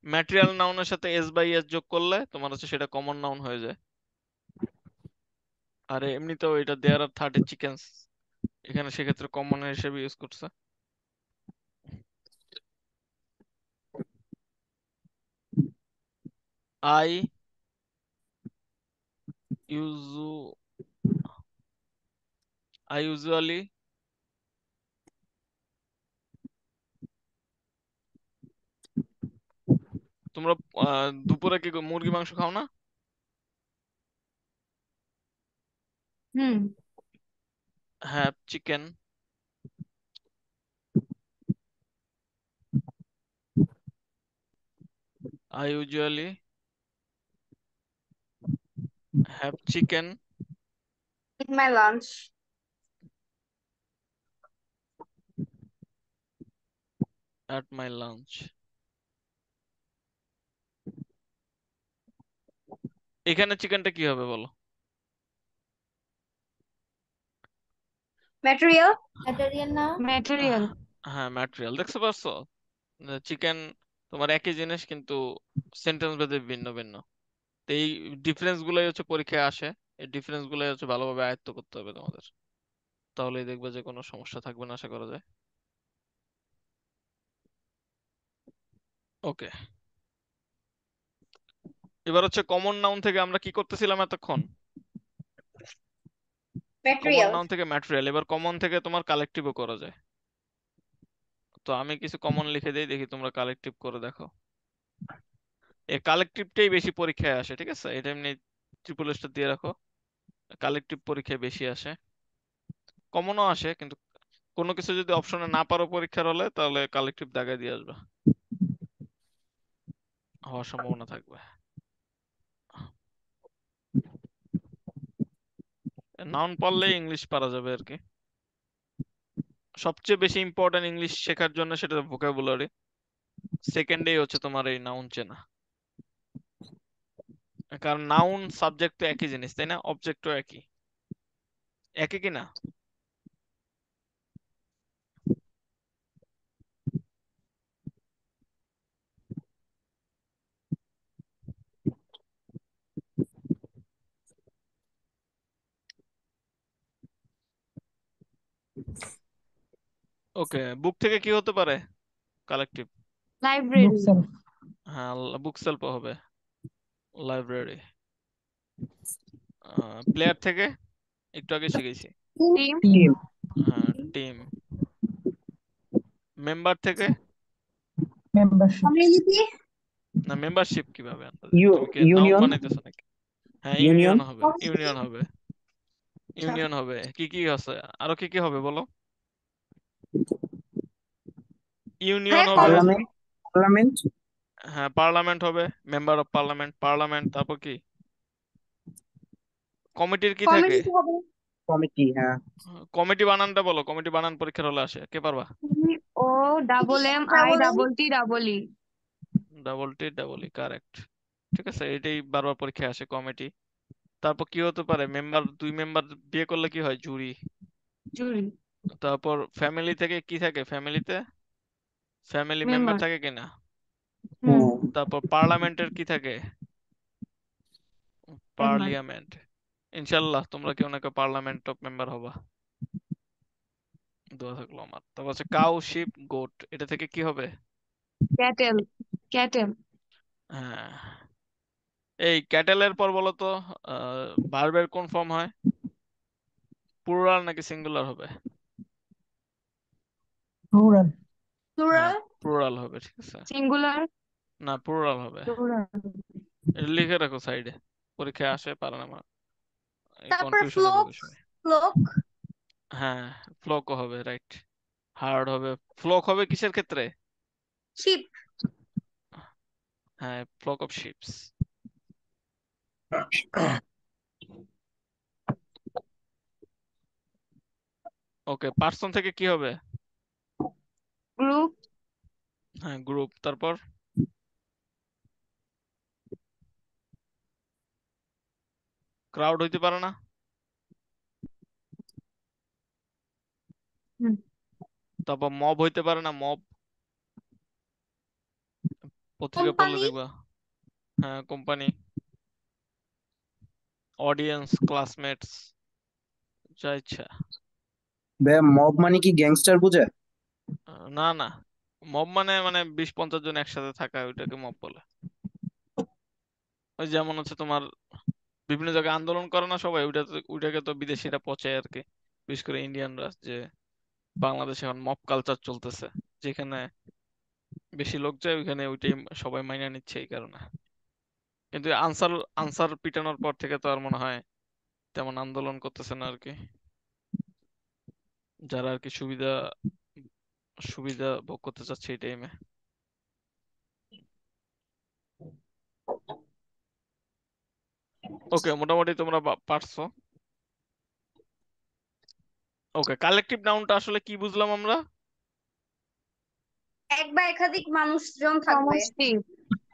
ম্যাটেরিয়াল নাউনের সাথে এস বাই এস যোগ করলে তোমার হচ্ছে সেটা কমন নাউন হয়ে যায়। আর এমনিতেও এটা দেয়ার আর 30 চিকেনস, এখানে সেক্ষেত্রে কমন হিসেবে ইউজ করছে। আই ইউজু, আই ইউজুয়ালি, তোমরা দুপুরে কি মুরগি মাংস খাও না? হুম। হ্যাঁ, chicken. I usually have chicken in my lunch. At my lunch. এখানে চিকেনটা কি হবে বলো? ম্যাটেরিয়াল। Material noun. ম্যাটেরিয়াল। হ্যাঁ ম্যাটেরিয়াল, দেখতে পারছো? চিকেন তোমার একই জিনিস কিন্তু সেন্টেন্স ভেদে ভিন্ন ভিন্ন। তো এই ডিফারেন্স গুলাই হচ্ছে পরীক্ষায় আসে, এই ডিফারেন্স গুলাই হচ্ছে ভালোভাবে আয়ত্ত করতে হবে তোমাদের, তাহলেই দেখবে যে কোনো সমস্যা থাকবে না আশা করা যায়। ওকে, এবার হচ্ছে কমন নাউন থেকে আমরা কি করতেছিলাম এতক্ষণ? Common material. নাউন থেকে ম্যাটেরিয়াল, এবার কমন থেকে তোমার কালেকটিভও করা যায়। তো আমি কিছু কমন লিখে দিই, দেখি তোমরা কালেকটিভ করে দেখো। এই কালেকটিভটাই বেশি পরীক্ষায় আসে, ঠিক আছে? এটা এমনি ট্রিপল স্টার দিয়ে রাখো, কালেকটিভ পরীক্ষায় বেশি আসে। কমনও আসে, কিন্তু কোনো কিছু যদি অপশনে না পারো পরীক্ষার হলে, তাহলে কালেকটিভ দাগায় দিয়ে আসবে, হওয়ার সম্ভাবনা থাকবে। নাউন পারলে ইংলিশ পারা যাবে আর কি। সবচেয়ে বেশি ইম্পর্টেন্ট ইংলিশ শেখার জন্য সেটা ভোকাবুলারি, সেকেন্ডেই হচ্ছে তোমার এই নাউন চেনা। কারণ নাউন সাবজেক্ট তো একই জিনিস, তাই না? অবজেক্টও একই, একই কি না? ওকে, বুক থেকে কি হতে পারে কালেকটিভ? লাইব্রেরি। বুক সেলফ। হ্যাঁ, বুক সেলফ হবে, লাইব্রেরি। প্লেয়ার থেকে একটু আগে শিখেছি, টিম। টিম। হ্যাঁ টিম। মেম্বার থেকে, মেম্বারশিপ। কমিউনিটি। না মেম্বারশিপ কিভাবে আনবা? ইউ- তুমি কি নাউন ইউনিয়ন। বানাইতেছো নাকি? হ্যাঁ ইউনিয়ন। ইউনিয়ন হবে, ইউনিয়ন হবে, ইউনিয়ন হবে। কি কি আছে, আরো কি কি হবে বলো? ইউনিয়ন হ্যাঁ, হবে, পার্লামেন্ট। পার্লামেন্ট। হ্যাঁ পার্লামেন্ট হবে, মেম্বার অফ পার্লামেন্ট, পার্লামেন্ট। তারপর কি, কমিটির কি থাকে? কমিউনিটি হবে। কমিটি, হ্যাঁ। কমিটি বানানটা বলো, কমিটি বানান পরীক্ষার হলে আসে, কে পারবা? O double M I double M. Double T double E. Double T double E, correct. ঠিক আছে, এটাই বারবার পরীক্ষায় আসে, কমিটি। তারপর কি হতে পারে? মেম্বার, দুই মেম্বার বিয়ে করলে কি হয়? জুরি। জুরি। তারপর ফ্যামিলি থেকে কি থাকে? ফ্যামিলিতে ফ্যামিলি মেম্বার মেম্বার। থাকে কিনা? হুম। হ্যাঁ। তারপর পার্লামেন্টের কি থাকে? মেম্বার। পার্লিয়ামেন্ট। ইনশাল্লাহ তোমরা কেউ না কেউ পার্লামেন্ট অফ মেম্বার হবা, দোয়া থাকলো আমার। তারপর হচ্ছে কাউ, শিপ, গোট, এটা থেকে কি হবে? ক্যাটেল। ক্যাটেল। হ্যাঁ, এই ক্যাটেলের পর বলো তো ভার্বের কোন ফর্ম হয়? প্লুরাল নাকি সিঙ্গুলার হবে? রুরাল। হ্যাঁ প্লুরাল। প্লুরাল হবে, ঠিক আছে। সিঙ্গুলার। না প্লুরাল হবে, প্লুরাল। এটা লিখে রাখো সাইডে, পরীক্ষায় আসে পারে না, এই তারপর কনফিউশনে ফ্লোক। ভোগে সময়। ফ্লোক। হ্যাঁ ফ্লোকও হবে, রাইট। হার্ড হবে। ফ্লোক হবে কিসের ক্ষেত্রে? শিপ। হ্যাঁ, flock of ships. Okay, person থেকে কি হবে? গ্রুপ। হ্যাঁ গ্রুপ। তারপর ক্রাউড হইতে পারে না? হুম। তারপর মব হইতে পারে না? মব, পত্রিকা পড়লে কোম্পানি। দেখবা। হ্যাঁ কোম্পানি। অডিয়েন্স, ক্লাসমেটস, যা ইচ্ছা। ভাইয়া, মব মানে কি গ্যাংস্টার বোঝায়? না না, মব মানে মানে 20-50 জন একসাথে থাকা, ওইটাকে মব বলে। ওই যেমন হচ্ছে তোমার বিভিন্ন জায়গায় আন্দোলন করে না সবাই, ওইটাকে তো বিদেশিরা পচায় আর কি, বিশেষ করে ইন্ডিয়ানরা, যে বাংলাদেশে এখন মব কালচার চলতেছে, যেখানে বেশি লোক যায় ওইখানে ওইটাই সবাই মাইনা নিচ্ছে এই কারণে। কিন্তু আনসার আনসার পিটানোর পর থেকে তো আর মনে হয় তেমন আন্দোলন করতেছে না আর কি, যারা আর কি সুবিধা সুবিধা ভোগ করতে চাচ্ছে এই টাইমে। ওকে, মোটামুটি তোমরা পারছো। ওকে, কালেকটিভ নাউনটা আসলে কি বুঝলাম আমরা? এক বা একাধিক মানুষজন থাকবে। সমষ্টি।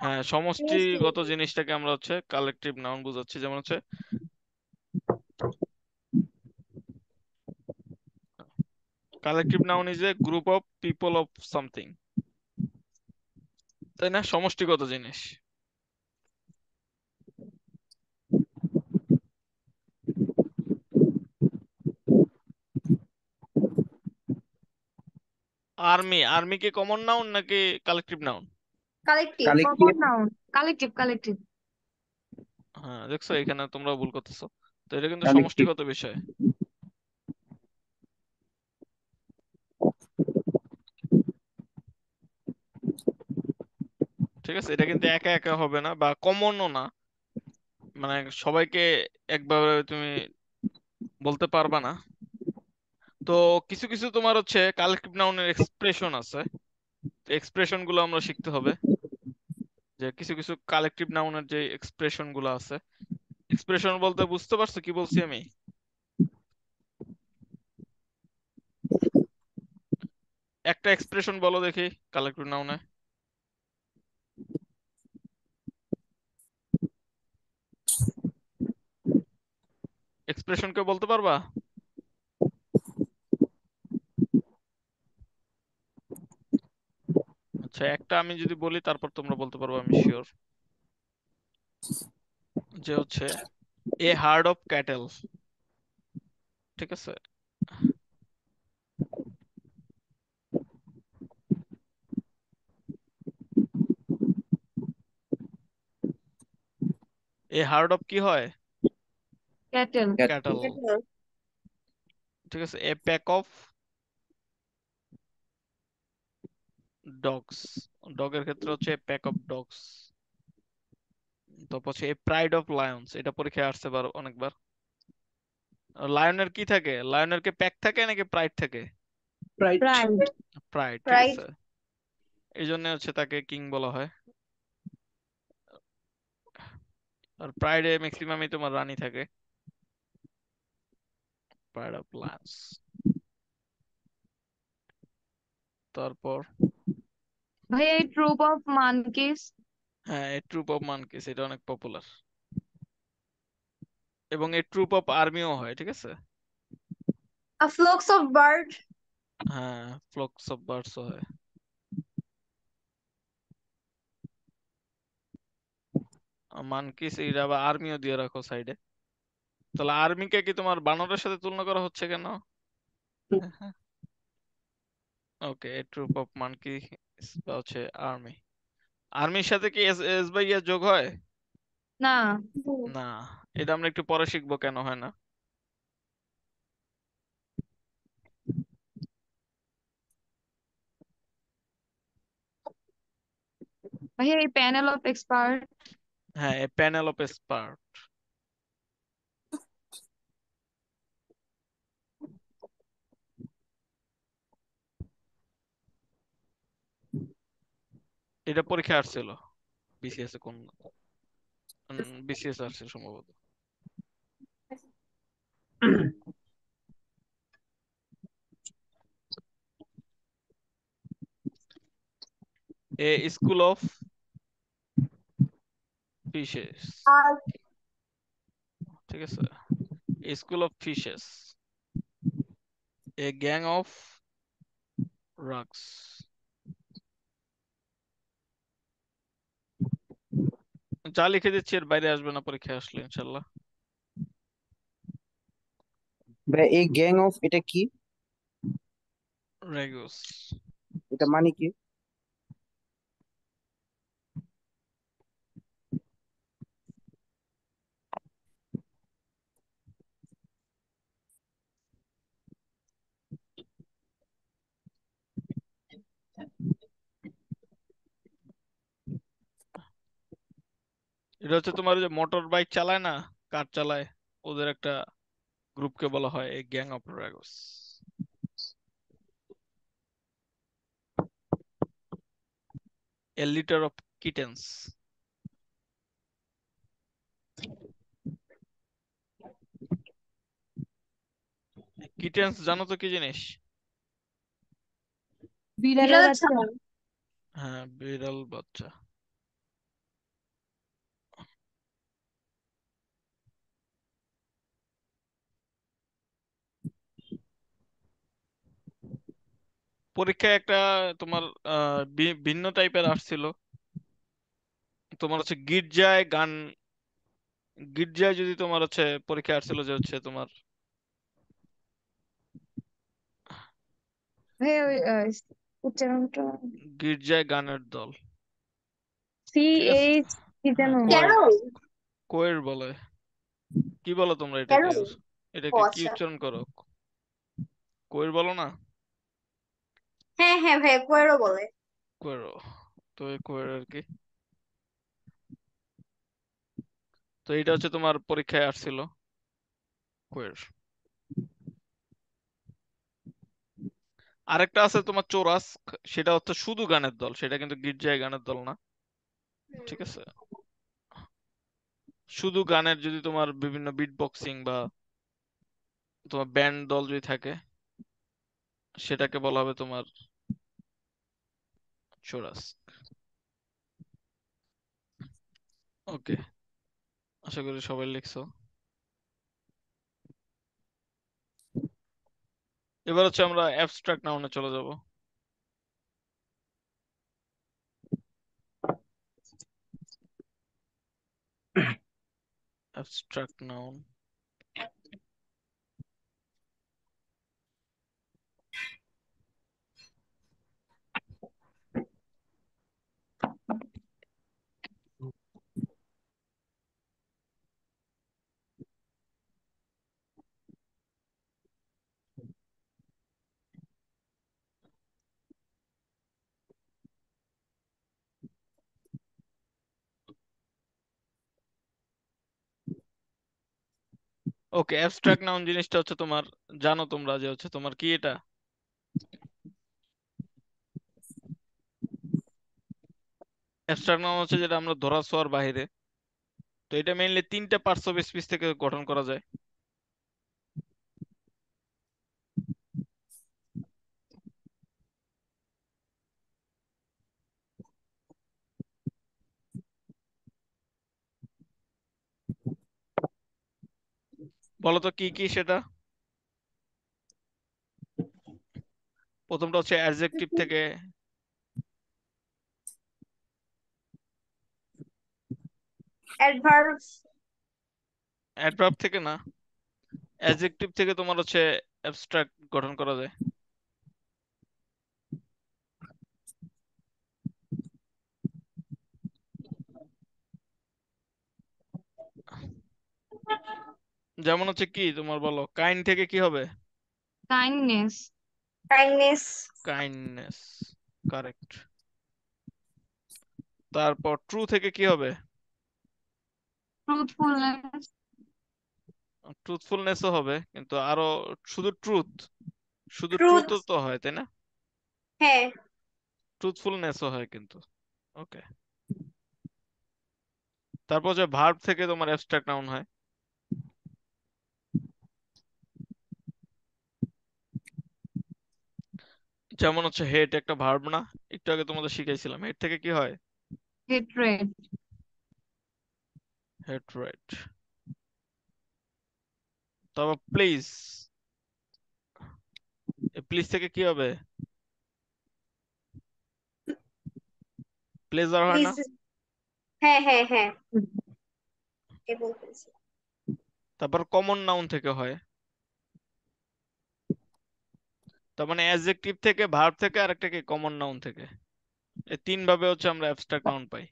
হ্যাঁ, সমষ্টিগত জিনিসটাকে আমরা হচ্ছে কালেকটিভ নাউন বুঝাচ্ছি। যেমন হচ্ছে collective noun is a group of people of something, তাই না? সমষ্টিগত জিনিস। আর্মি, আর্মি কি কমন নাউন নাকি collective noun? Collective. Collective. Common noun. Collective collective. হ্যাঁ, দেখছো এখানে তোমরা ভুল করতেছো। তো এটা কিন্তু কালেক্টিভ। সমষ্টিগত বিষয়। ঠিক আছে, এটা কিন্তু একা একা হবে না বা কমনও না, মানে সবাইকে একভাবে তুমি বলতে পারবা না। তো কিছু কিছু তোমার হচ্ছে কালেকটিভ নাউনের এক্সপ্রেশন আছে, এক্সপ্রেশন গুলো আমরা শিখতে হবে। যে কিছু কিছু কালেকটিভ নাউনের যে এক্সপ্রেশন গুলো আছে, এক্সপ্রেশন বলতে বুঝতে পারছো কি বলছি আমি? একটা এক্সপ্রেশন বলো দেখি কালেকটিভ নাউনে। এক্সপ্রেশন কে বলতে পারবা? আচ্ছা, একটা আমি যদি বলি তারপর তোমরা বলতে পারবো, আমি শিওর। যে হচ্ছে এ হার্ড অফ ক্যাটেল, ঠিক আছে? এ হার্ড অফ কি হয়? ক্যাটেল। ক্যাটেল। ঠিক আছে, এ প্যাক অফ ডগস, ডগের ক্ষেত্রে হচ্ছে প্যাক অফ ডগস। তারপর হচ্ছে এ প্রাইড অফ লায়ন্স, এটা পরীক্ষায় আসতে পারো অনেকবার। লায়নের কি থাকে? লায়নের কি প্যাক থাকে নাকি প্রাইড থাকে? প্রাইড। প্রাইড। প্রাইড, ঠিক রাইট। আছে। এই জন্য হচ্ছে তাকে কিং বলা হয়। আর প্রাইডে ম্যাক্সিমামই তোমার রানী থাকে। Pride of Lions. তারপর ভাইয়া এই ট্রুপ অফ মানকিস। হ্যাঁ, এ ট্রুপ অফ মানকিস, এটা অনেক পপুলার। এবং এ ট্রুপ অফ আর্মিও হয়, ঠিক আছে। আ ফ্লক্স অফ বার্ড। হ্যাঁ, ফ্লক্স অফ বার্ডসও হয়। মানকিস এটা আবার আর্মিও দিয়ে রাখো সাইডে। তাহলে আর্মিকে কি তোমার বানরের সাথে তুলনা করা হচ্ছে কেন? ওকে, এ ট্রুপ অফ মানকি বা হচ্ছে আর্মি। আর্মির সাথে কি এস এস বাই এর যোগ হয়? না। না, এটা আমরা একটু পরে শিখবো কেন হয় না। ভাইয়া এই প্যানেল অফ এক্সপার্ট। হ্যাঁ, এ প্যানেল অফ এক্সপার্ট। এটা পরীক্ষা আসছিল বিসিএস এ, কোন বিসিএস আসছে সম্ভবত। এ স্কুল অফ ফিশেস, আর ঠিক আছে। School of fishes, A gang of rugs. যা লিখে দিচ্ছি এর বাইরে আসবে না পরীক্ষায় আসলে ইনশাল্লাহ। ভাই এই গ্যাং অফ এটা কি? রেগুস। এটা মানে কি? এটা হচ্ছে তোমার ওই যে মোটর বাইক চালায় না, কার চালায়, ওদের একটা গ্রুপকে বলা হয় এই gang of rogues. A litter of kittens. Kittens জানো তো কি জিনিস? বিড়ালের বিড়ালের বাচ্চা। ছানা। হ্যাঁ, বিড়াল বাচ্চা। পরীক্ষায় একটা তোমার ভিন্ন টাইপের আসছিল, তোমার হচ্ছে গির্জায় যদি তোমার হচ্ছে পরীক্ষায় আসছিল যে হচ্ছে তোমার ভাই ওই উচ্চারণটা গির্জায় গানের দল, সি ঠিক আছে? এইচ কি যেন হ্যাঁ, ক্যারল। কোয়ের বলে। কি বলো তোমরা এটাকে? ক্যারল। ও এটাকে কি আচ্ছা। উচ্চারণ করো? কোয়ের বলো না? হ্যাঁ হ্যাঁ ভাই, কোয়েরও বলে। কোয়েরো। তো এই কোয়ের আর কি। তো এটা হচ্ছে তোমার পরীক্ষায় আসছিল, কোয়ের। আরেকটা আছে তোমার চোরাস, সেটা হচ্ছে শুধু গানের দল, সেটা কিন্তু গির্জায় গানের দল না, ঠিক আছে? শুধু গানের, যদি তোমার বিভিন্ন বিট বক্সিং বা তোমার ব্যান্ড দল যদি থাকে, সেটাকে বলা হবে তোমার চোরাস। ওকে, আশা করি সবাই লিখছো। এবার হচ্ছে আমরা অ্যাবস্ট্রাক্ট নাউনে চলে যাব। Abstract noun. Okay, abstract noun জিনিসটা হচ্ছে তোমার, জানো তোমরা যে হচ্ছে তোমার কি এটা? অ্যাবস্ট্রাক্ট নাউন হচ্ছে যেটা আমরা ধরা ছোঁয়ার বাইরে। তো এটা মেইনলি 3টে পার্টস অফ স্পিচ থেকে গঠন করা যায়। বলো তো কি কি সেটা? প্রথমটা হচ্ছে অ্যাডজেক্টিভ থেকে। অ্যাডভার্ব। অ্যাডভার্ব থেকে না, অ্যাডজেক্টিভ থেকে তোমার হচ্ছে অ্যাবস্ট্রাক্ট গঠন করা যায়। যেমন হচ্ছে কি তোমার, বলো কাইন্ড থেকে কি হবে? Kindness, kindness. Kindness, correct. তারপর ট্রু থেকে কি হবে? ট্রুথফুলনেস, ট্রুথফুলনেসও হবে, কিন্তু আরো শুধু ট্রুথ, শুধু ট্রুথ। ট্রুথও তো হয়, তাই না? হ্যাঁ। ট্রুথফুলনেসও হয় কিন্তু। ওকে, তারপর যে ভার্ব থেকে তোমার অ্যাবস্ট্রাক্ট নাউন হয়। যেমন হচ্ছে হেট একটা ভার্ব না? একটু আগে তোমাদের শিখাইছিলাম, হেট থেকে কি হয়? Hatred, hatred. তারপর প্লিজ, প্লিজ থেকে কি হবে? প্লেজার হয় না? প্লিজ। হ্যাঁ হ্যাঁ হ্যাঁ, এ বলতেছি। তারপর কমন নাউন থেকে হয়। তার মানে অ্যাডজেক্টিভ থেকে, ভার্ব থেকে, আর একটা কি কমন নাউন থেকে। এই 3 ভাবে হচ্ছে আমরা অ্যাবস্ট্রাক্ট নাউন পাই।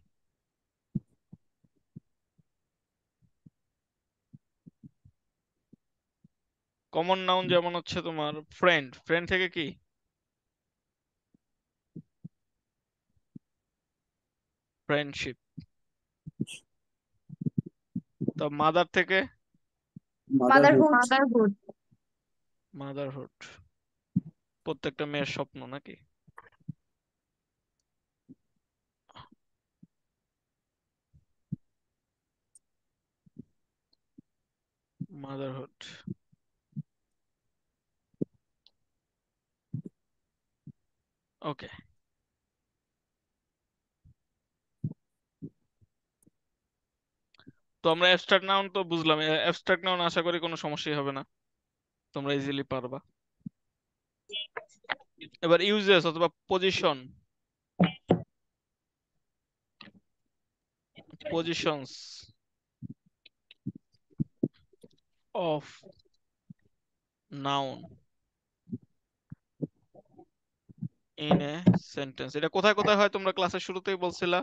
কমন নাউন যেমন হচ্ছে তোমার ফ্রেন্ড, ফ্রেন্ড থেকে কি? ফ্রেন্ডশিপ। তো মাদার থেকে? মাদারহুড। মাদারহুড। মাদারহুড, মাদারহুড, প্রত্যেকটা মেয়ের স্বপ্ন নাকি? মাদারহুড। ওকে, তো আমরা অ্যাবস্ট্রাক্ট নাউন তো বুঝলাম। অ্যাবস্ট্রাক্ট নাউন আশা করি কোনো সমস্যাই হবে না, তোমরা ইজিলি পারবা। এবার ইউজেস অথবা positions of noun in a sentence. এটা কোথায় কোথায় হয় তোমরা ক্লাসের শুরুতেই বলছিলা?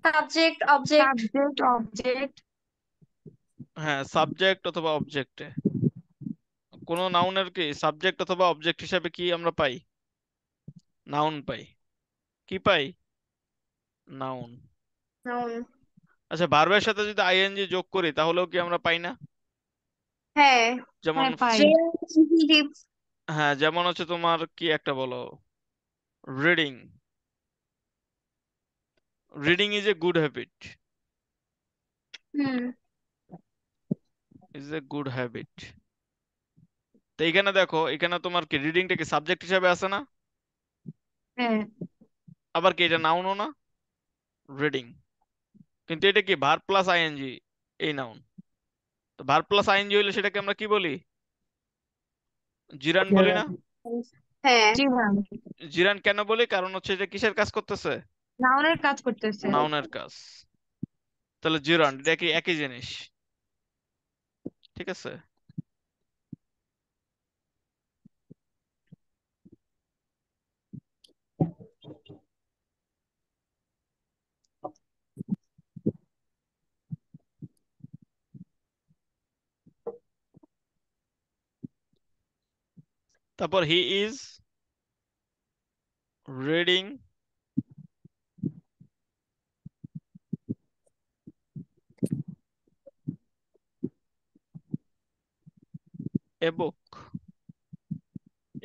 Subject, object. Subject, object. হ্যাঁ, সাবজেক্ট অথবা অবজেক্টে। কোন নাউনের কি সাবজেক্ট অথবা অবজেক্ট হিসাবে কি আমরা পাই? নাউন পাই। কি পাই? নাউন। নাউন। আচ্ছা, ভার্বের সাথে যদি আইএনজি যোগ করি তাহলেও কি আমরা পাই না? হ্যাঁ। যেমন হ্যাঁ, পাই। ট্রান্সিটিভ। হ্যাঁ, যেমন হচ্ছে তোমার কি একটা বলো, reading. Reading is a good habit. Hmm. Is a good habit. তো এখানে দেখো, এখানে তোমার কি রিডিংটা কি সাবজেক্ট হিসাবে আছে না? হ্যাঁ, আবার কি এটা নাউনও না? রিডিং। কিন্তু এটা কি ভার্ব প্লাস আইএনজি, এই নাউন। তো ভার্ব প্লাস আইএনজি হইলে সেটাকে আমরা কি বলি? জিরান বলি না? হ্যাঁ। জি ম্যাম। জিরান কেন বলি? কারণ হচ্ছে যে কিসের কাজ করতেছে? নাউনের কাজ করতেছে। নাউনের কাজ। তাহলে জিরান এটা কি একই জিনিস? ঠিক আছে। তারপর হি ইজ রিডিং এ বুক।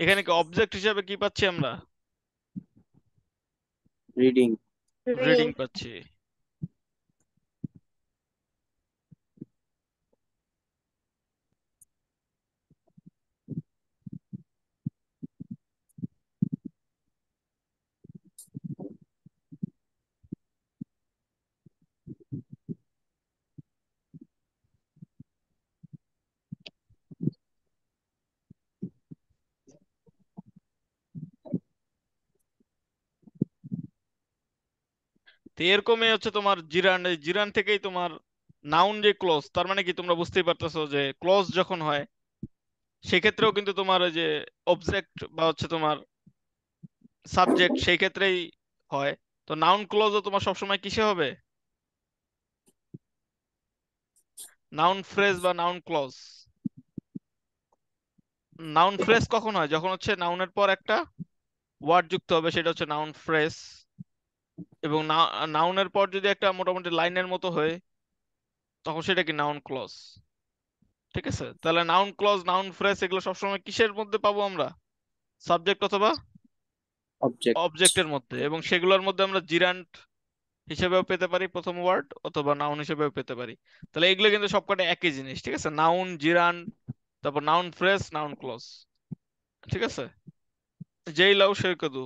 এখানে কি অবজেক্ট হিসাবে কি পাচ্ছি আমরা? রিডিং। রিডিং পাচ্ছি। তো এরকমই হচ্ছে তোমার জিরান। এই জিরান থেকেই তোমার নাউন যে ক্লোজ, তার মানে কি তোমরা বুঝতেই পারতেছো যে ক্লোজ যখন হয় সেক্ষেত্রেও কিন্তু তোমার ওই যে অবজেক্ট বা হচ্ছে তোমার সাবজেক্ট সেই ক্ষেত্রেই হয়। তো নাউন ক্লোজও তোমার সবসময় কিসে হবে? নাউন ফ্রেজ বা নাউন ক্লজ। নাউন ফ্রেজ কখন হয়? যখন হচ্ছে নাউনের পর একটা ওয়ার্ড যুক্ত হবে, সেটা হচ্ছে নাউন ফ্রেজ। এবং নাউনের পর যদি একটা মোটামুটি লাইনের মতো হয় তখন সেটা কি নাউন ক্লজ। ঠিক আছে, তাহলে নাউন ক্লজ, নাউন ফ্রেজ এগুলো সবসময় কিসের মধ্যে পাবো আমরা? সাবজেক্ট অথবা অবজেক্ট। অবজেক্টের মধ্যে। এবং সেগুলোর মধ্যে আমরা জিরান্ট হিসেবেও পেতে পারি প্রথম ওয়ার্ড, অথবা নাউন হিসেবেও পেতে পারি। তাহলে এগুলো কিন্তু সবকটা একই জিনিস। ঠিক আছে, নাউন, জিরান্ট, তারপর নাউন ফ্রেজ, নাউন ক্লজ। ঠিক আছে, যেই লাউ সেই কদু,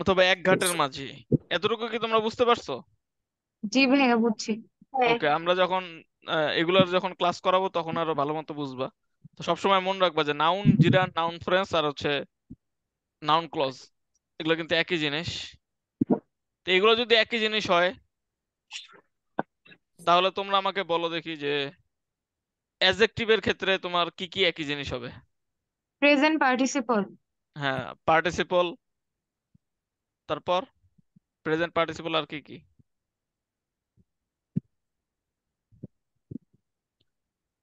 অথবা এক ঘাটের মাঝি। এতটুকু কি তোমরা বুঝতে পারছো? জি ভাইয়া, বুঝছি। হ্যাঁ। ওকে, আমরা যখন এগুলার যখন ক্লাস করাবো তখন আরো ভালো মতো বুঝবা। তো সবসময় মনে রাখবা যে নাউন, জিরান্ট, নাউন ফ্রেজ আর হচ্ছে নাউন ক্লজ, এগুলো কিন্তু একই জিনিস। তো এগুলো যদি একই জিনিস হয় তাহলে তোমরা আমাকে বলো দেখি যে অ্যাডজেক্টিভের ক্ষেত্রে তোমার কি কি একই জিনিস হবে? Present participle. হ্যাঁ, পার্টিসিপল, তারপর প্রেজেন্ট পার্টিসিপল, আর কি কি?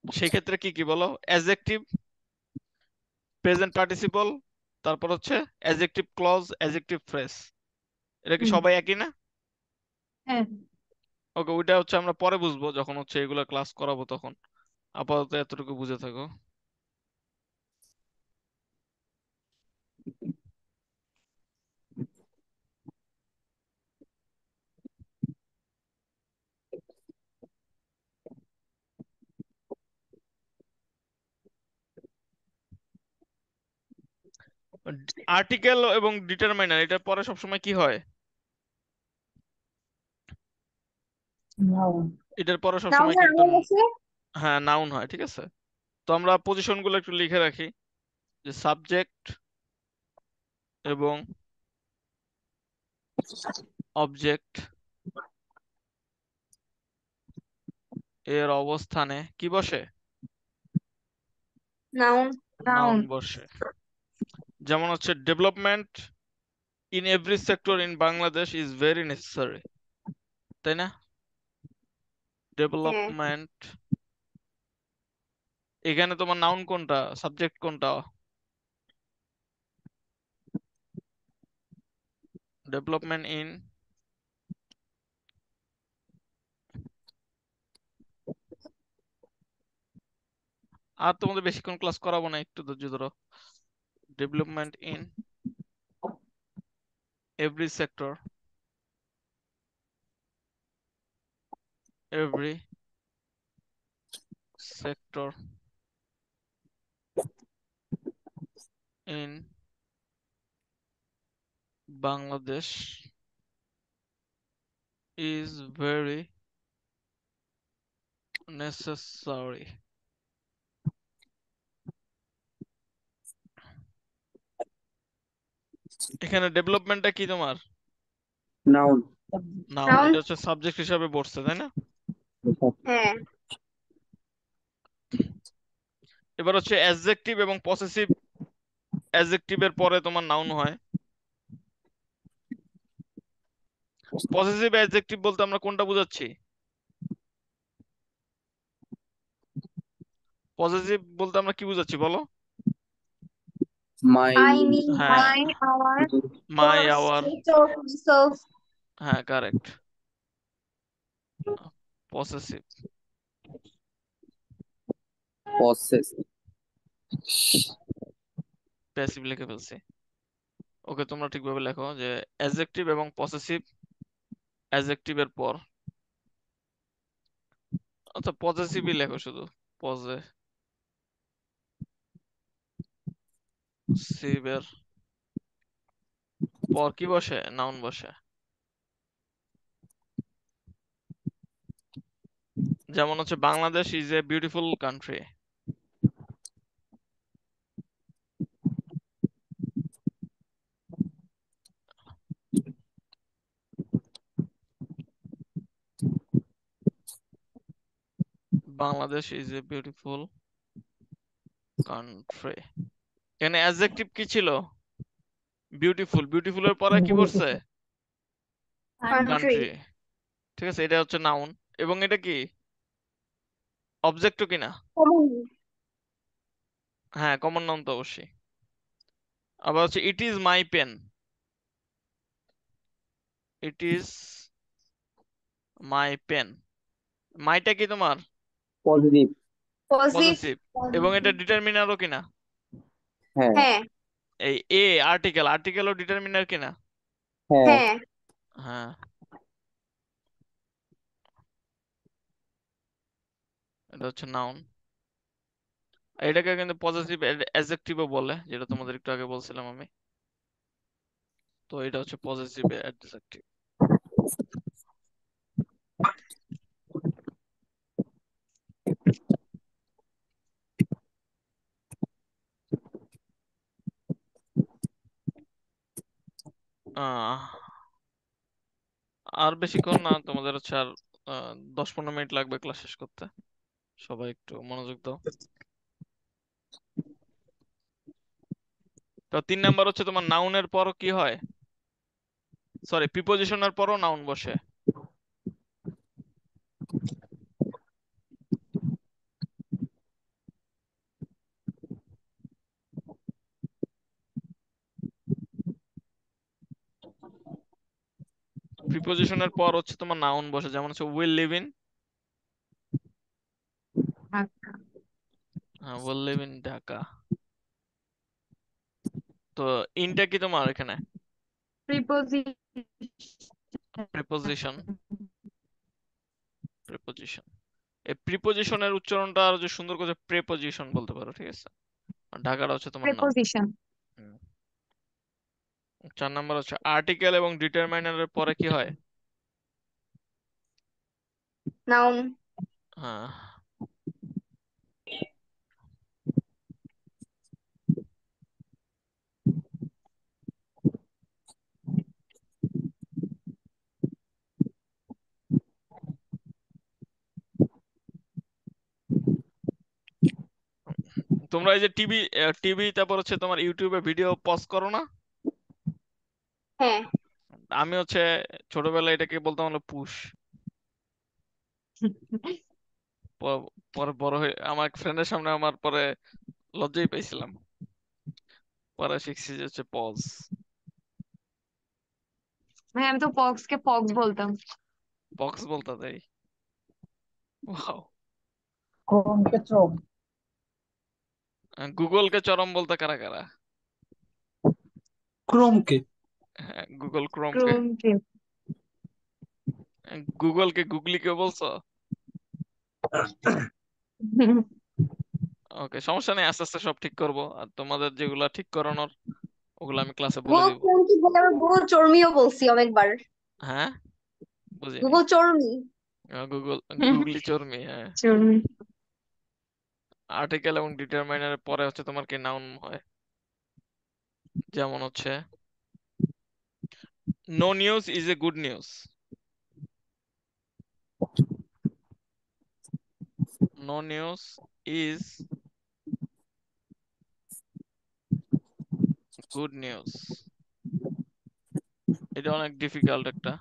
সেই ক্ষেত্রে কি কি বলো? অ্যাডজেক্টিভ, প্রেজেন্ট পার্টিসিপল, তারপর হচ্ছে অ্যাডজেক্টিভ ক্লজ, অ্যাডজেক্টিভ ফ্রেজ। এটা কি সবাই একই না? হ্যাঁ। ওকে, ওইটা হচ্ছে আমরা পরে বুঝবো যখন হচ্ছে এগুলো ক্লাস করাবো তখন। আপাতত এতটুকু বুঝে থাকো। আর্টিকেল এবং ডিটারমাইনার, এটা পরে সবসময় কি হয়? নাউন। এটার পরে সবসময় নাউনের কিন্তু আগে বসে। হ্যাঁ নাউন হয়। ঠিক আছে, তো আমরা পজিশন গুলো একটু লিখে রাখি। যে সাবজেক্ট এবং অবজেক্ট এর অবস্থানে কি বসে? নাউন। Noun Noun. বসে। যেমন হচ্ছে development in every sector in Bangladesh is very necessary, তাই না? হ্যাঁ। ডেভেলপমেন্ট, এখানে তোমার নাউন কোনটা, সাবজেক্ট কোনটা? ডেভেলপমেন্ট ইন, আর তোমাদের বেশিক্ষণ ক্লাস করাবো না, একটু ধৈর্য ধরো। Development in every sector, every sector in Bangladesh is very necessary. এখানে ডেভেলপমেন্টটা কি তোমার? নাউন। Noun, noun. এটা হচ্ছে সাবজেক্ট হিসাবে পড়ছে, তাই না? হ্যাঁ। এবার হচ্ছে অ্যাডজেক্টিভ এবং পসেসিভ। অ্যাডজেক্টিভের পরে তোমার নাউন হয়। পসেসিভ অ্যাডজেক্টিভ বলতে আমরা কোনটা বোঝাচ্ছি? পসেসিভ বলতে আমরা কি বোঝাচ্ছি বলো? মাই, আই, মি, হ্যাঁ, my, our, my, yours, our, your, myself. হ্যাঁ কারেক্ট। পসেসিভ। পসেস। প্যাসিভ লিখে ফেলছি। ওকে, তোমরা ঠিকভাবে লেখো যে অ্যাডজেক্টিভ এবং পসেসিভ অ্যাডজেক্টিভের পর, আচ্ছা পজেসিভই লেখো শুধু, পজেসিভের পর কি বসে? নাউন বসে। যেমন হচ্ছে Bangladesh is a beautiful country. Bangladesh is a beautiful country. এখানে অ্যাডজেক্টিভ কি ছিল? বিউটিফুল। বিউটিফুলের পরে কি বসছে? Country. কান্ট্রি। ঠিক আছে, এটা হচ্ছে নাউন। এবং এটা কি অবজেক্টও কিনা? Common. হ্যাঁ, কমন নাউন তো অবশ্যই। আবার হচ্ছে it is my pen. It is my pen. মাইটা কি তোমার? পজিটিভ। Positive. পজিটিভ। এবং এটা ডিটারমিনারও কিনা? হ্যাঁ। হ্যাঁ। এই এ আর্টিকেল, আর্টিকেলও ডিটারমিনার কিনা? হ্যাঁ। হ্যাঁ। হ্যাঁ, এটা হচ্ছে নাউন। এটাকে কিন্তু পজিটিভ অ্যাডজেক্টিভও বলে, যেটা তোমাদের একটু আগে বলছিলাম আমি। তো এটা হচ্ছে পজিটিভ অ্যাডজেক্টিভ। আর বেশিক্ষণ না, তোমাদের হচ্ছে আর 10-15 মিনিট লাগবে ক্লাস শেষ করতে। সবাই একটু মনোযোগ দাও। তো 3 নাম্বার হচ্ছে তোমার নাউনের পর কি হয়? সরি, প্রিপোজিশনের পরও নাউন বসে। প্রিপোজিশনের পর হচ্ছে তোমার নাউন বসে, যেমন হচ্ছে উইল লিভ ইন। Dhaka. হ্যাঁ, উইল লিভ ইন ঢাকা। তো ইনটা কি তোমার এখানে? Preposition. প্রিপোজিশন। প্রিপোজিশন। এই প্রিপোজিশনের উচ্চারণটা আরো যে সুন্দর করে প্রেপোজিশন বলতে পারো, ঠিক আছে? আর ঢাকাটা হচ্ছে তোমার নাউন। Preposition. 4 নাম্বার হচ্ছে আর্টিকেল এবং ডিটারমাইনারের পরে কি হয়? Noun. হ্যাঁ, তোমরা এই যে টিভি তারপর হচ্ছে তোমার ইউটিউবে ভিডিও পজ করো না? হ্যাঁ। আমি হচ্ছে ছোটবেলায় এটাকে বলতাম হলো পুশ। পরে বড় হয়ে আমার ফ্রেন্ডের সামনে আমার পরে লজ্জাই পাইছিলাম, পরে শিখছি যে হচ্ছে পজ। ভাই আমি তো পক্স কে পক্স বলতাম। বক্স বলতে দেই। ওয়াও। ক্রোমকে চোম। গুগলকে চরম বলতে কারা কারা? ক্রোমকে। হ্যাঁ, গুগল ক্রোমকে। ক্রোম কে। গুগলকে গুগলি কেউ বলছো? ওকে, সমস্যা নেই, আস্তে আস্তে সব ঠিক করব। আর তোমাদের যেগুলা ঠিক করানোর ওগুলো আমি ক্লাসে বলে গুগল দিব। ফোন কি বলে, আবার গুগল চর্মিও বলছি অনেকবার। হ্যাঁ, বুঝিনি। গুগল চর্মি। গুগলি চর্মি, হ্যাঁ। চলুন। আর্টিকেল এবং ডিটারমাইনারের পরে হচ্ছে তোমার কি নাউন হয়, যেমন হচ্ছে no news is a good news. No news is good news. এটা অনেক ডিফিকাল্ট একটা।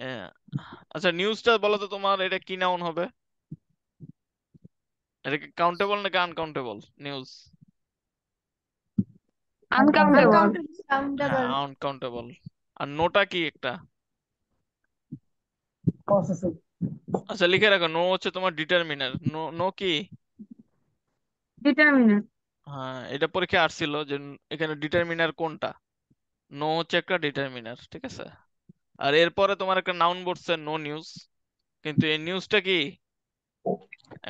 আহ, আচ্ছা, নিউজটা বলো তো তোমার এটা কি নাউন হবে? এটা কি কাউন্টেবল নাকি আনকাউন্টেবল নিউজ? আনকাউন্টেবল। আনকাউন্টেবল। হ্যাঁ, কাউন্টেবল। আনকাউন্টেবল। আর নোটা কি একটা? পসেসিভ। আচ্ছা, লিখে রাখো, নো হচ্ছে তোমার ডিটারমিনার। নো নো কি? ডিটারমিনার। হ্যাঁ, এটা পরীক্ষায় আসছিল যে এখানে ডিটারমিনার কোনটা। নো হচ্ছে একটা ডিটারমিনার, ঠিক আছে। আর এরপরে তোমার একটা নাউন বলছে নো নিউজ, কিন্তু এই নিউজটা কি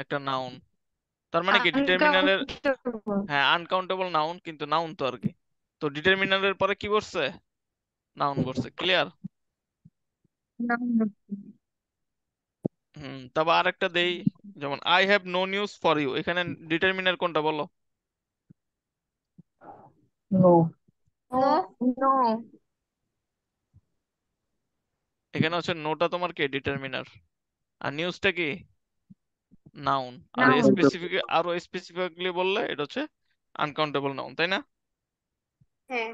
একটা নাউন। তার মানে কি ডিটারমিনারের, আনকাউন্টেবল। হ্যাঁ আনকাউন্টেবল নাউন, কিন্তু নাউন তো আর কি। তো ডিটারমিনারের পরে কি বলছে? নাউন বলছে। ক্লিয়ার? তবে আরেকটা দেই, যেমন I have no news for you, এখানে ডিটারমিনার কোনটা বলো? নো। নো। নো। এখানে হচ্ছে নোটা তোমার কি ডিটারমিনার, আর নিউজটা কি নাউন। আর নাউন। আরো স্পেসিফিকলি বললে এটা হচ্ছে আনকাউন্টেবল নাউন, তাই না? হ্যাঁ।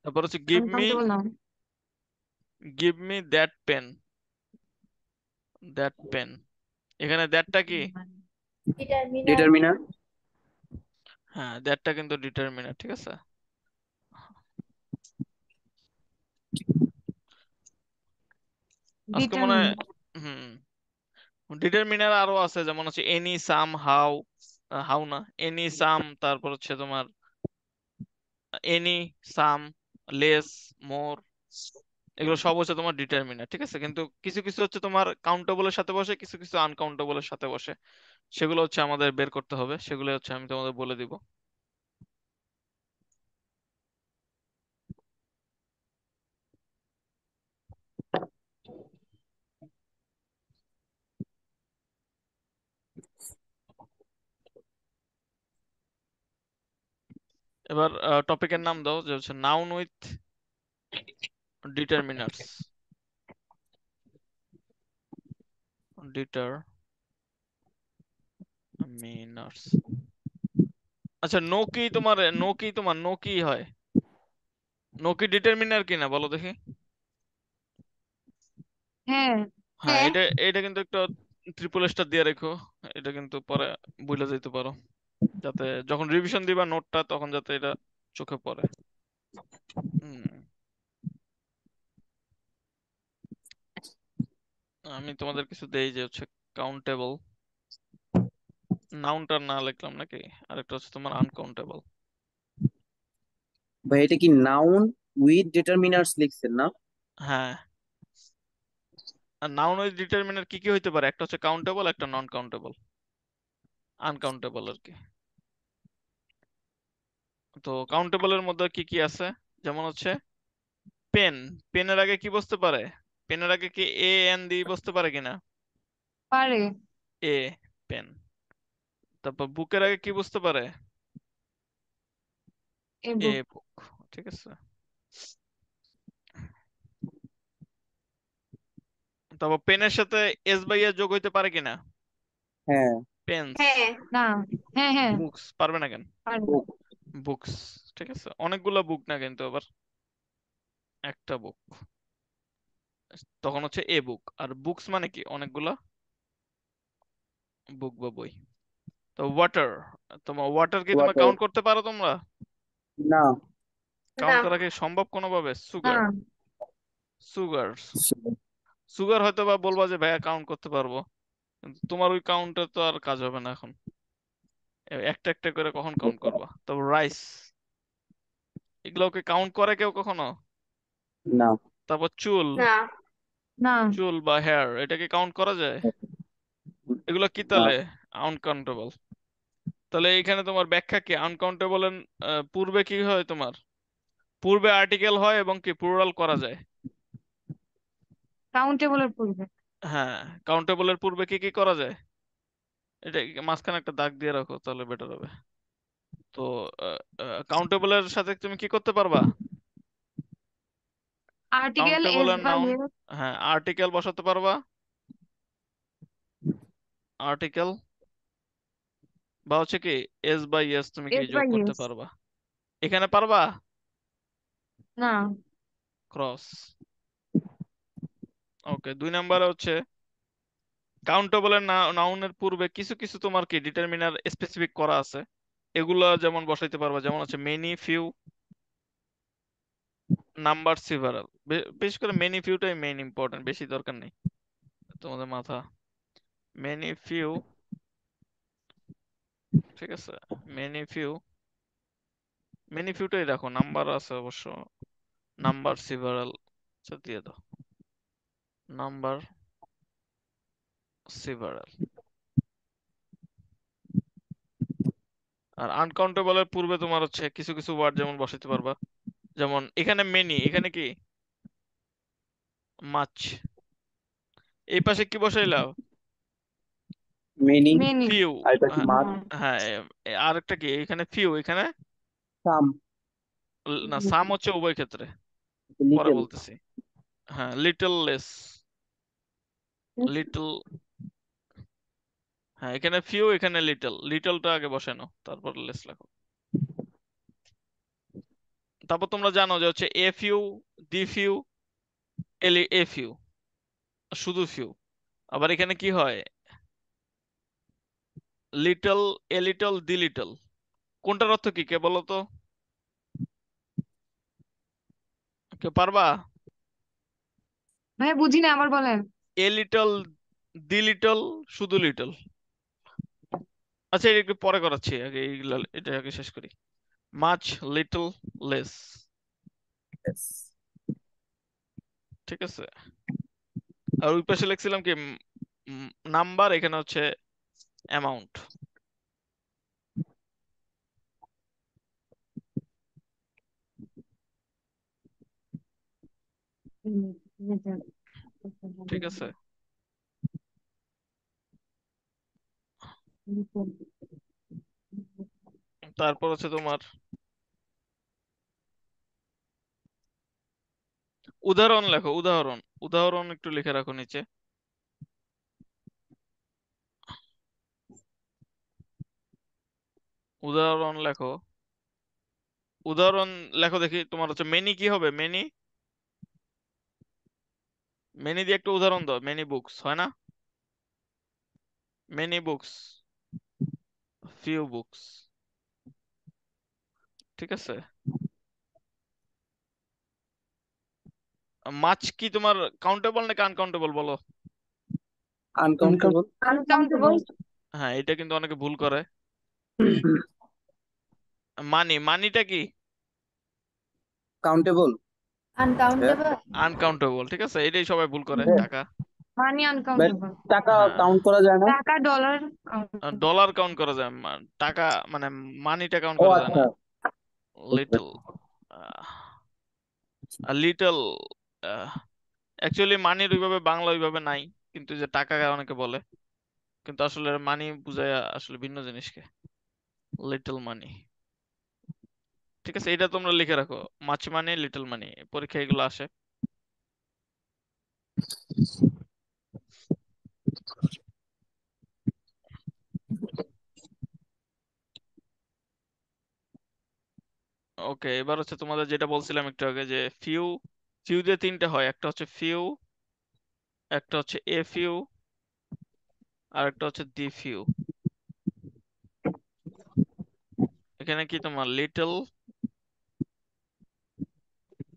তারপর হচ্ছে uncountable noun. Give me that pen. That pen, এখানে দ্যাটটা কি? ডিটারমিনার। ডিটারমিনার। হ্যাঁ, দ্যাটটা কিন্তু ডিটারমিনার, ঠিক আছে। আজকে মনে হয়, ডিটারমিনার। হুম, ডিটারমিনার আরো আছে, যেমন হচ্ছে এনি, সাম, হাউ। হাউ না, এনি, সাম, তারপর হচ্ছে তোমার এনি, সাম, লেস, মোর, এগুলো সব হচ্ছে তোমার ডিটারমিনার, ঠিক আছে। কিন্তু কিছু কিছু হচ্ছে তোমার কাউন্টেবলের সাথে বসে, কিছু কিছু আনকাউন্টেবলের সাথে বসে। সেগুলো হচ্ছে আমাদের বের করতে হবে, সেগুলো হচ্ছে আমি তোমাদের বলে দিব। এবার টপিকের নাম দাও, যে হচ্ছে নাউন উইথ ডিটারমিনার্স। ডিটারমিনার্স। আচ্ছা, নো কি হয়? নো কি ডিটারমিনার কিনা বলো দেখি। হ্যাঁ। হ্যাঁ, হ্যাঁ। এটা এটা কিন্তু একটা ট্রিপল স্টার দিয়ে রেখো। এটা কিন্তু পরে ভুলে যেতে পারো, যাতে যখন রিভিশন দিবা নোটটা তখন যাতে এটা চোখে পড়ে। হুম, আমি তোমাদের কিছু দেই, যে হচ্ছে কাউন্টেবল নাউনটা না লিখলাম নাকি, আরেকটা হচ্ছে তোমার আনকাউন্টেবল। ভাই এটা কি নাউন উইথ ডিটারমিনার্স লিখছেন না? হ্যাঁ, আর নাউন উইথ ডিটারমিনার কি কি হইতে পারে? একটা হচ্ছে কাউন্টেবল, একটা নন কাউন্টেবল, আনকাউন্টেবল আর কি। তো কাউন্টেবলের মধ্যে কি কি আছে, যেমন হচ্ছে পেন। পেনের আগে কি বসতে পারে? পেনের আগে কি এ এন দিয়ে বসতে পারে কিনা? পারে। এ, পেন। তারপর বুকের আগে কি বুঝতে পারে? এ এ, বুক। বুক, ঠিক আছে। তারপর পেনের সাথে এস বাই এর যোগ হইতে পারে কিনা? হ্যাঁ। পেন্স, হ্যাঁ না, হ্যাঁ হ্যাঁ বুকস পারবে না কেন? পারবো। বুক। বুকস, ঠিক আছে, অনেকগুলা বুক না কিন্তু আবার একটা বুক, তখন হচ্ছে এ বুক। আর বুকস মানে কি অনেকগুলা বুক বা বই। তো ওয়াটার, তোমার ওয়াটার কি তোমরা ওয়াটার। কাউন্ট করতে পারো তোমরা? না। কাউন্ট না করা কি সম্ভব কোনোভাবে? না, সুগার, সুগার, সুগার হয়তো বা বলবা যে ভাইয়া কাউন্ট করতে পারবো, কিন্তু তোমার ওই কাউন্টে তো আর কাজ হবে না এখন, একটা একটা করে কখন কাউন্ট করবা? তারপর রাইস, এগুলোকে কাউন্ট করে কেউ কখনো? না। তারপর চুল, না না, চুল বা হেয়ার, এটাকে কাউন্ট করা যায়? এগুলো কি না। তাহলে আনকাউন্টেবল? তাহলে এখানে তোমার ব্যাখ্যা কি? আনকাউন্টেবল এর পূর্বে কি হয় তোমার? পূর্বে আর্টিকেল হয় এবং কি প্লুরাল করা যায়। কাউন্টেবলের পূর্বে। হ্যাঁ, কাউন্টেবল এর পূর্বে কি কি করা যায়? এটা মাঝখানে একটা দাগ দিয়ে রাখো তাহলে বেটার হবে। তো কাউন্টেবল এর সাথে তুমি কি করতে পারবা? আর্টিকেল কাউন্টেবল এস এর বা নাউন, ইয়েস। হ্যাঁ আর্টিকেল বসাতে পারবা, আর্টিকেল বা হচ্ছে কি এস বাই এস তুমি কি এস বা যোগ করতে ইয়েস। পারবা? এখানে পারবা? না, ক্রস। ওকে, 2 নম্বরে হচ্ছে কাউন্টেবলের নাউনের পূর্বে কিছু কিছু তোমার কি ডিটারমিনার স্পেসিফিক করা আছে, এগুলা যেমন বসাইতে পারবা, যেমন হচ্ছে মেনি, ফিউ, নাম্বার, সিভারাল। বিশেষ করে মেনি ফিউটাই মেইন ইম্পর্টেন্ট, বেশি দরকার নেই তোমাদের মাথা। মেনি ফিউ, ঠিক আছে, মেনি ফিউ, মেনি ফিউটাই রাখো, নাম্বার আছে অবশ্য, নাম্বার, সিভারাল দিয়ে দাও, নাম্বার, সিভারাল। আর আনকাউন্টেবলের পূর্বে তোমার হচ্ছে কিছু কিছু ওয়ার্ড যেমন বসাইতে পারবা, যেমন এখানে মেনি, এখানে কি মাছ, এই পাশে কি বসাইলাম? মেনি। মেনি। ফিউ। আর এটা কি মাছ? হ্যাঁ, আরেকটা কি এখানে ফিউ, এখানে সাম। না, সাম হচ্ছে উভয় ক্ষেত্রে, পরে লিটল। বলতেছি। হ্যাঁ, লিটল, লেস, লিটল, হ্যাঁ এখানে ফিউ, এখানে লিটল, লিটলটা আগে বসানো তারপর লেস লেখো। তারপর তোমরা জানো যে হচ্ছে a few, the few, a few, শুধু ফিউ। আবার এখানে কি হয়? Little, a little, the little, কোনটার অর্থ কি কে বলো তো? কে পারবা? ভাই বুঝি না, আবার বলেন। এ লিটল, দি লিটল, শুধু লিটল। আচ্ছা, এটা একটু পরে করাচ্ছি, আগে এইগুলা এটা আগে শেষ করি। মাচ, লিটল, লেস, ঠিক আছে। আর ওই পাশে লিখছিলাম কি নাম্বার, এখানে হচ্ছে অ্যামাউন্ট। ঠিক আছে, তারপর হচ্ছে তোমার উদাহরণ লেখো, উদাহরণ, উদাহরণ একটু লিখে রাখো নিচে। উদাহরণ লেখো, উদাহরণ লেখো দেখি। তোমার হচ্ছে মেনি কি হবে? মেনি, মেনি দিয়ে একটা উদাহরণ দাও। মেনি বুকস হয় না? মেনি বুকস, ফিউ বুকস, ঠিক আছে। মাছ কি তোমার কাউন্টেবল নাকি আনকাউন্টেবল বলো? আনকাউন্টেবল। আনকাউন্টেবল। হ্যাঁ, এটা কিন্তু অনেকে ভুল করে। মানি, মানিটা কি? কাউন্টেবল। আনকাউন্টেবল। আনকাউন্টেবল, ঠিক আছে, এটাই সবাই ভুল করে। টাকা, মানি বাট আনকাউন্টেবল। টাকা হ্যাঁ, কাউন্ট করা যায় না। টাকা, ডলার কাউন্টেবল। ডলার কাউন্ট করা যায়, টাকা মানে মানিটা কাউন্ট ও করা যায় না। আচ্ছা। লিটল, লিটল, অ্যাকচুয়ালি মানির ওইভাবে বাংলা ওইভাবে নাই, কিন্তু যে টাকা অনেকে বলে, কিন্তু আসলে মানি বুঝায় আসলে ভিন্ন জিনিসকে, লিটল মানি। ঠিক আছে, এটা তোমরা লিখে রাখো, মাছ মানি, লিটল মানি, পরীক্ষা এগুলো আসে। ওকে, এবার হচ্ছে তোমাদের যেটা বলছিলাম একটু আগে, যে ফিউ, ফিউ দিয়ে তিনটে হয়, একটা হচ্ছে ফিউ, একটা হচ্ছে এ ফিউ, আর একটা হচ্ছে দি ফিউ। এখানে কি তোমার little,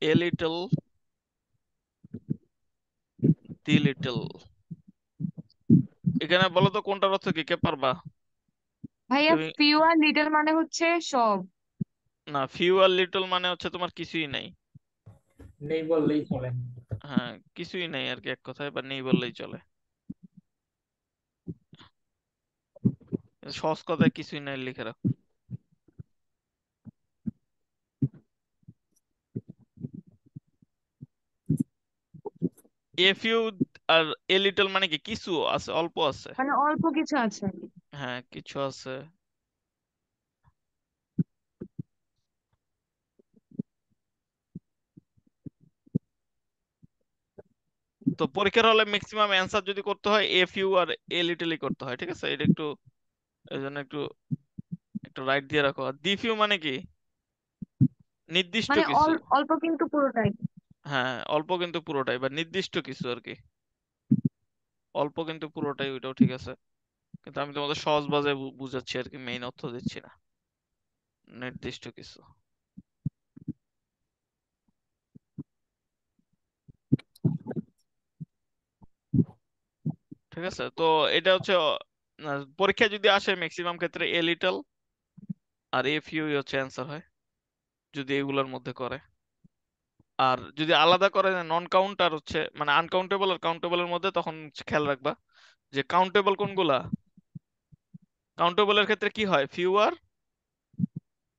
a little, the little, এখানে বলো তো কোনটার অর্থ কি, কে পারবা ভাইয়া তুমি? ফিউ আর লিটল মানে হচ্ছে সব। না, ফিউ আর লিটল মানে হচ্ছে তোমার কিছুই নাই। নেই বললেই চলে। হ্যাঁ, কিছুই নাই আর কি, এক কথায়, বা নেই বললেই চলে। সহজ কথায় কিছুই নাই লিখে রাখো। A few R a little মানে কি, কিছু আছে, অল্প আছে। মানে অল্প কিছু আছে। হ্যাঁ, কিছু আছে। তো পরীক্ষার হলে ম্যাক্সিমাম অ্যান্সার যদি করতে হয় এ ফিউ আর এ লিটলই করতে হয়, ঠিক আছে? এটা একটু, এই জন্য একটু একটু রাইট দিয়ে রাখো। আর দি ফিউ মানে কি, নির্দিষ্ট মানে কিছু। অল্প কিন্তু পুরোটাই। হ্যাঁ, অল্প কিন্তু পুরোটাই, বা নির্দিষ্ট কিছু আর কি। অল্প কিন্তু পুরোটাই, ওইটাও ঠিক আছে, কিন্তু আমি তোমাদের সহজ ভাষায় বুঝাচ্ছি আর কি, মেইন অর্থ দিচ্ছি না। নির্দিষ্ট কিছু। ঠিক আছে, তো এটা হচ্ছে পরীক্ষায় যদি আসে ম্যাক্সিমাম ক্ষেত্রে এ লিটল আর এ ফিউ হচ্ছে অ্যান্সার হয়, যদি এগুলোর মধ্যে করে। আর যদি আলাদা করে নন কাউন্ট আর হচ্ছে মানে আনকাউন্টেবল আর কাউন্টেবলের মধ্যে, তখন হচ্ছে খেয়াল রাখবা যে কাউন্টেবল কোনগুলা। কাউন্টেবলের ক্ষেত্রে কি হয়, ফিউ আর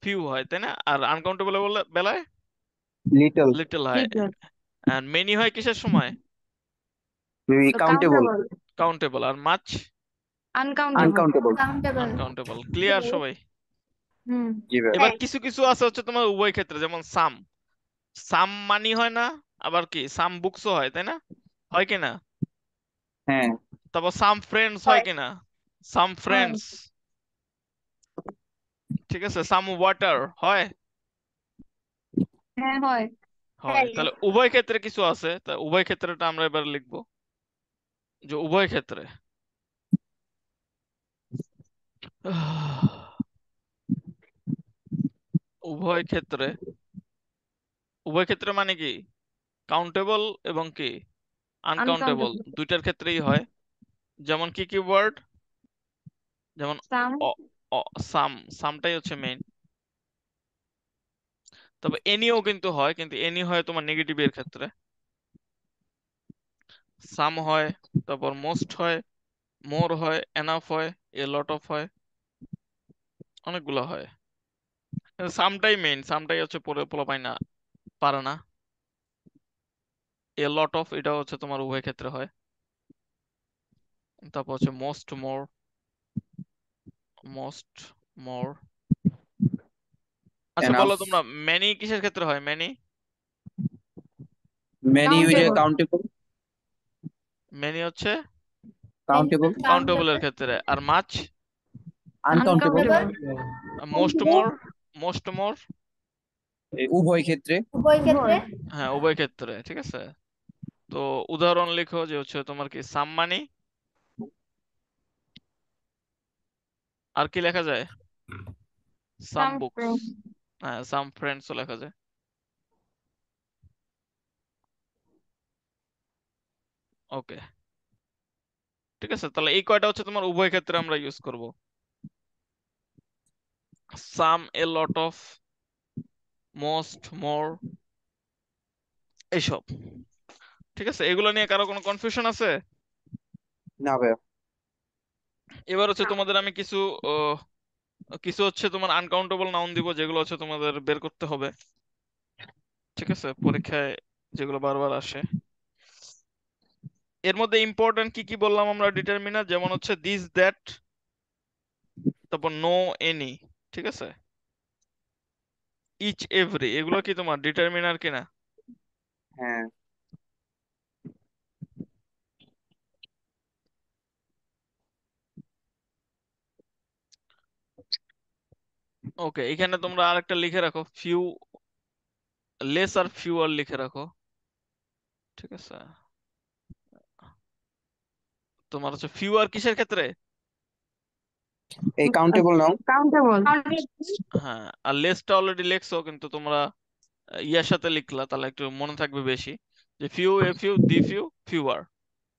ফিউ হয়, তাই না? আর আনকাউন্টেবল বেলায় লিটল, লিটল হয়। লিটল। আর মেনি হয় কিসের সময়, কাউন্টেবল, কাউন্টেবল। কাউন্টেবল। আর মাছ uncountable. Uncountable. Countable. Uncountable. Clear সবাই? হুম। জি ভাই। এবার হ্যাঁ। কিছু কিছু আছে হচ্ছে তোমার উভয় ক্ষেত্রে, যেমন সাম, সাম মানি হয় না, আবার কি সাম বুকসও হয়, তাই না? হয় কিনা? হ্যাঁ, তারপর সাম ফ্রেন্ডস হয় হয়। কিনা, সাম হয়। ফ্রেন্ডস, ঠিক আছে? সাম ওয়াটার হয়, হ্যাঁ হয়। হয়। হ্যাঁ। তাহলে উভয় ক্ষেত্রে কিছু আছে, তা উভয় ক্ষেত্রেটা আমরা এবার লিখবো, যে উভয় ক্ষেত্রে উভয় ক্ষেত্রে, উভয় ক্ষেত্রে মানে কি, কাউন্টেবল এবং কি আনকাউন্টেবল, আনকাউন্টেবল। দুইটার ক্ষেত্রেই হয়। যেমন কি কি ওয়ার্ড, যেমন সাম। অ, সাম, সামটাই হচ্ছে মেইন। তবে এনিও কিন্তু হয়, কিন্তু এনি হয় তোমার নেগেটিভ এর ক্ষেত্রে। সাম হয়, তারপর মোস্ট হয়, মোর হয়, এনাফ হয়, এ লট অফ হয়, অনেকগুলো হয়। সামটাই মেইন, সামটাই হচ্ছে পরে পোলাপাই না, পারে না। এ লট অফ, এটা হচ্ছে তোমার উভয় ক্ষেত্রে হয়। তারপর হচ্ছে মোস্ট, মোর, মোস্ট, মোর। আচ্ছা বলো এনাফ। তোমরা, ম্যানি কিসের ক্ষেত্রে হয়, ম্যানি? মেনি ওই যে কাউন্টেবল। কাউন্টেবল, ম্যানি হচ্ছে কাউন্টেবল, কাউন্টেবলের ক্ষেত্রে। আর মাছ, আনকাউন্টেবল, আনকাউন্টেবল। মোস্ট মোর, মোস্ট মোর, উভয় ক্ষেত্রে। উভয় ক্ষেত্রে। উভয়। হ্যাঁ উভয় ক্ষেত্রে, ঠিক আছে? তো উদাহরণ লিখো, যে হচ্ছে তোমার কি সাম মানি, আর কি লেখা যায়, সাম সাম বুকস, ফ্রেন্ড। হ্যাঁ সাম ফ্রেন্ডসও লেখা যায়। ওকে, ঠিক আছে, তাহলে এই কয়টা হচ্ছে তোমার উভয় ক্ষেত্রে আমরা ইউজ করব, সাম, এ লট অফ, মোস্ট, মোর, এইসব। ঠিক আছে, এগুলো নিয়ে কারো কোনো কনফিউশন আছে? না ভাই। এবার হচ্ছে তোমাদের আমি কিছু কিছু হচ্ছে তোমার আনকাউন্টেবল নাউন দিব, যেগুলো হচ্ছে তোমাদের বের করতে হবে, ঠিক আছে? পরীক্ষায় যেগুলো বারবার আসে। এর মধ্যে ইম্পর্টেন্ট কি কি বললাম আমরা, ডিটারমিনার, যেমন হচ্ছে দিস, দ্যাট, তারপর নো, এনি, ঠিক আছে? ইচ, এভরি, এগুলো কি তোমার ডিটারমিনার কিনা? হ্যাঁ, ওকে, এখানে তোমরা আরেকটা লিখে রাখো, ফিউ লেস আর ফিউয়ার লিখে রাখো, ঠিক আছে? তোমার হচ্ছে ফিউয়ার কিসের ক্ষেত্রে? এই কাউন্টেবল নাউন। কাউন্টেবল। হ্যাঁ, আর লেসটা অলরেডি লেখছো, কিন্তু তোমরা ইয়ার সাথে লিখলা, তাহলে একটু মনে থাকবে বেশি, যে few a few the few fewer,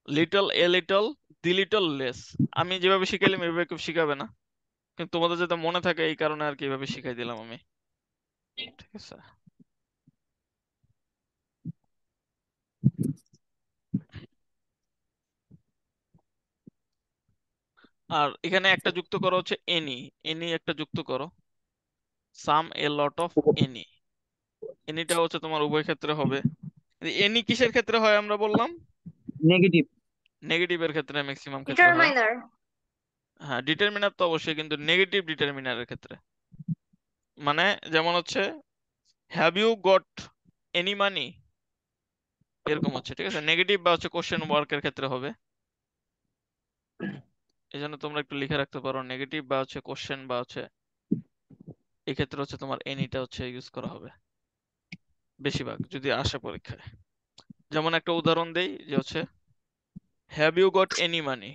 little a little the little less. আমি যেভাবে শিখাইলাম এভাবে কেউ শিখাবে না, কিন্তু তোমাদের যাতে মনে থাকে এই কারণে আর কি এভাবে শিখাই দিলাম আমি, ঠিক আছে? আর এখানে একটা যুক্ত করো হচ্ছে এনি, এনি একটা যুক্ত করো, সাম এ লট অফ এনি। এনিটা হচ্ছে তোমার উভয় ক্ষেত্রে হবে। এনি কিসের ক্ষেত্রে হয় আমরা বললাম? নেগেটিভ। নেগেটিভের ক্ষেত্রে ম্যাক্সিমাম ক্ষেত্রে হয়। ডিটারমাইনার। হ্যাঁ, ডিটারমিনার তো অবশ্যই, কিন্তু নেগেটিভ ডিটারমিনারের ক্ষেত্রে। মানে যেমন হচ্ছে have you got any money, এরকম হচ্ছে, ঠিক আছে? নেগেটিভ বা হচ্ছে কোশ্চেন ওয়ার্কের ক্ষেত্রে হবে। এই জন্য তোমরা একটু লিখে রাখতে পারো, নেগেটিভ বা হচ্ছে কোশ্চেন বা হচ্ছে এই ক্ষেত্রে হচ্ছে তোমার এনিটা হচ্ছে ইউজ করা হবে বেশিরভাগ যদি আসে পরীক্ষায়। যেমন একটা উদাহরণ দেই, যে হচ্ছে have you got any money,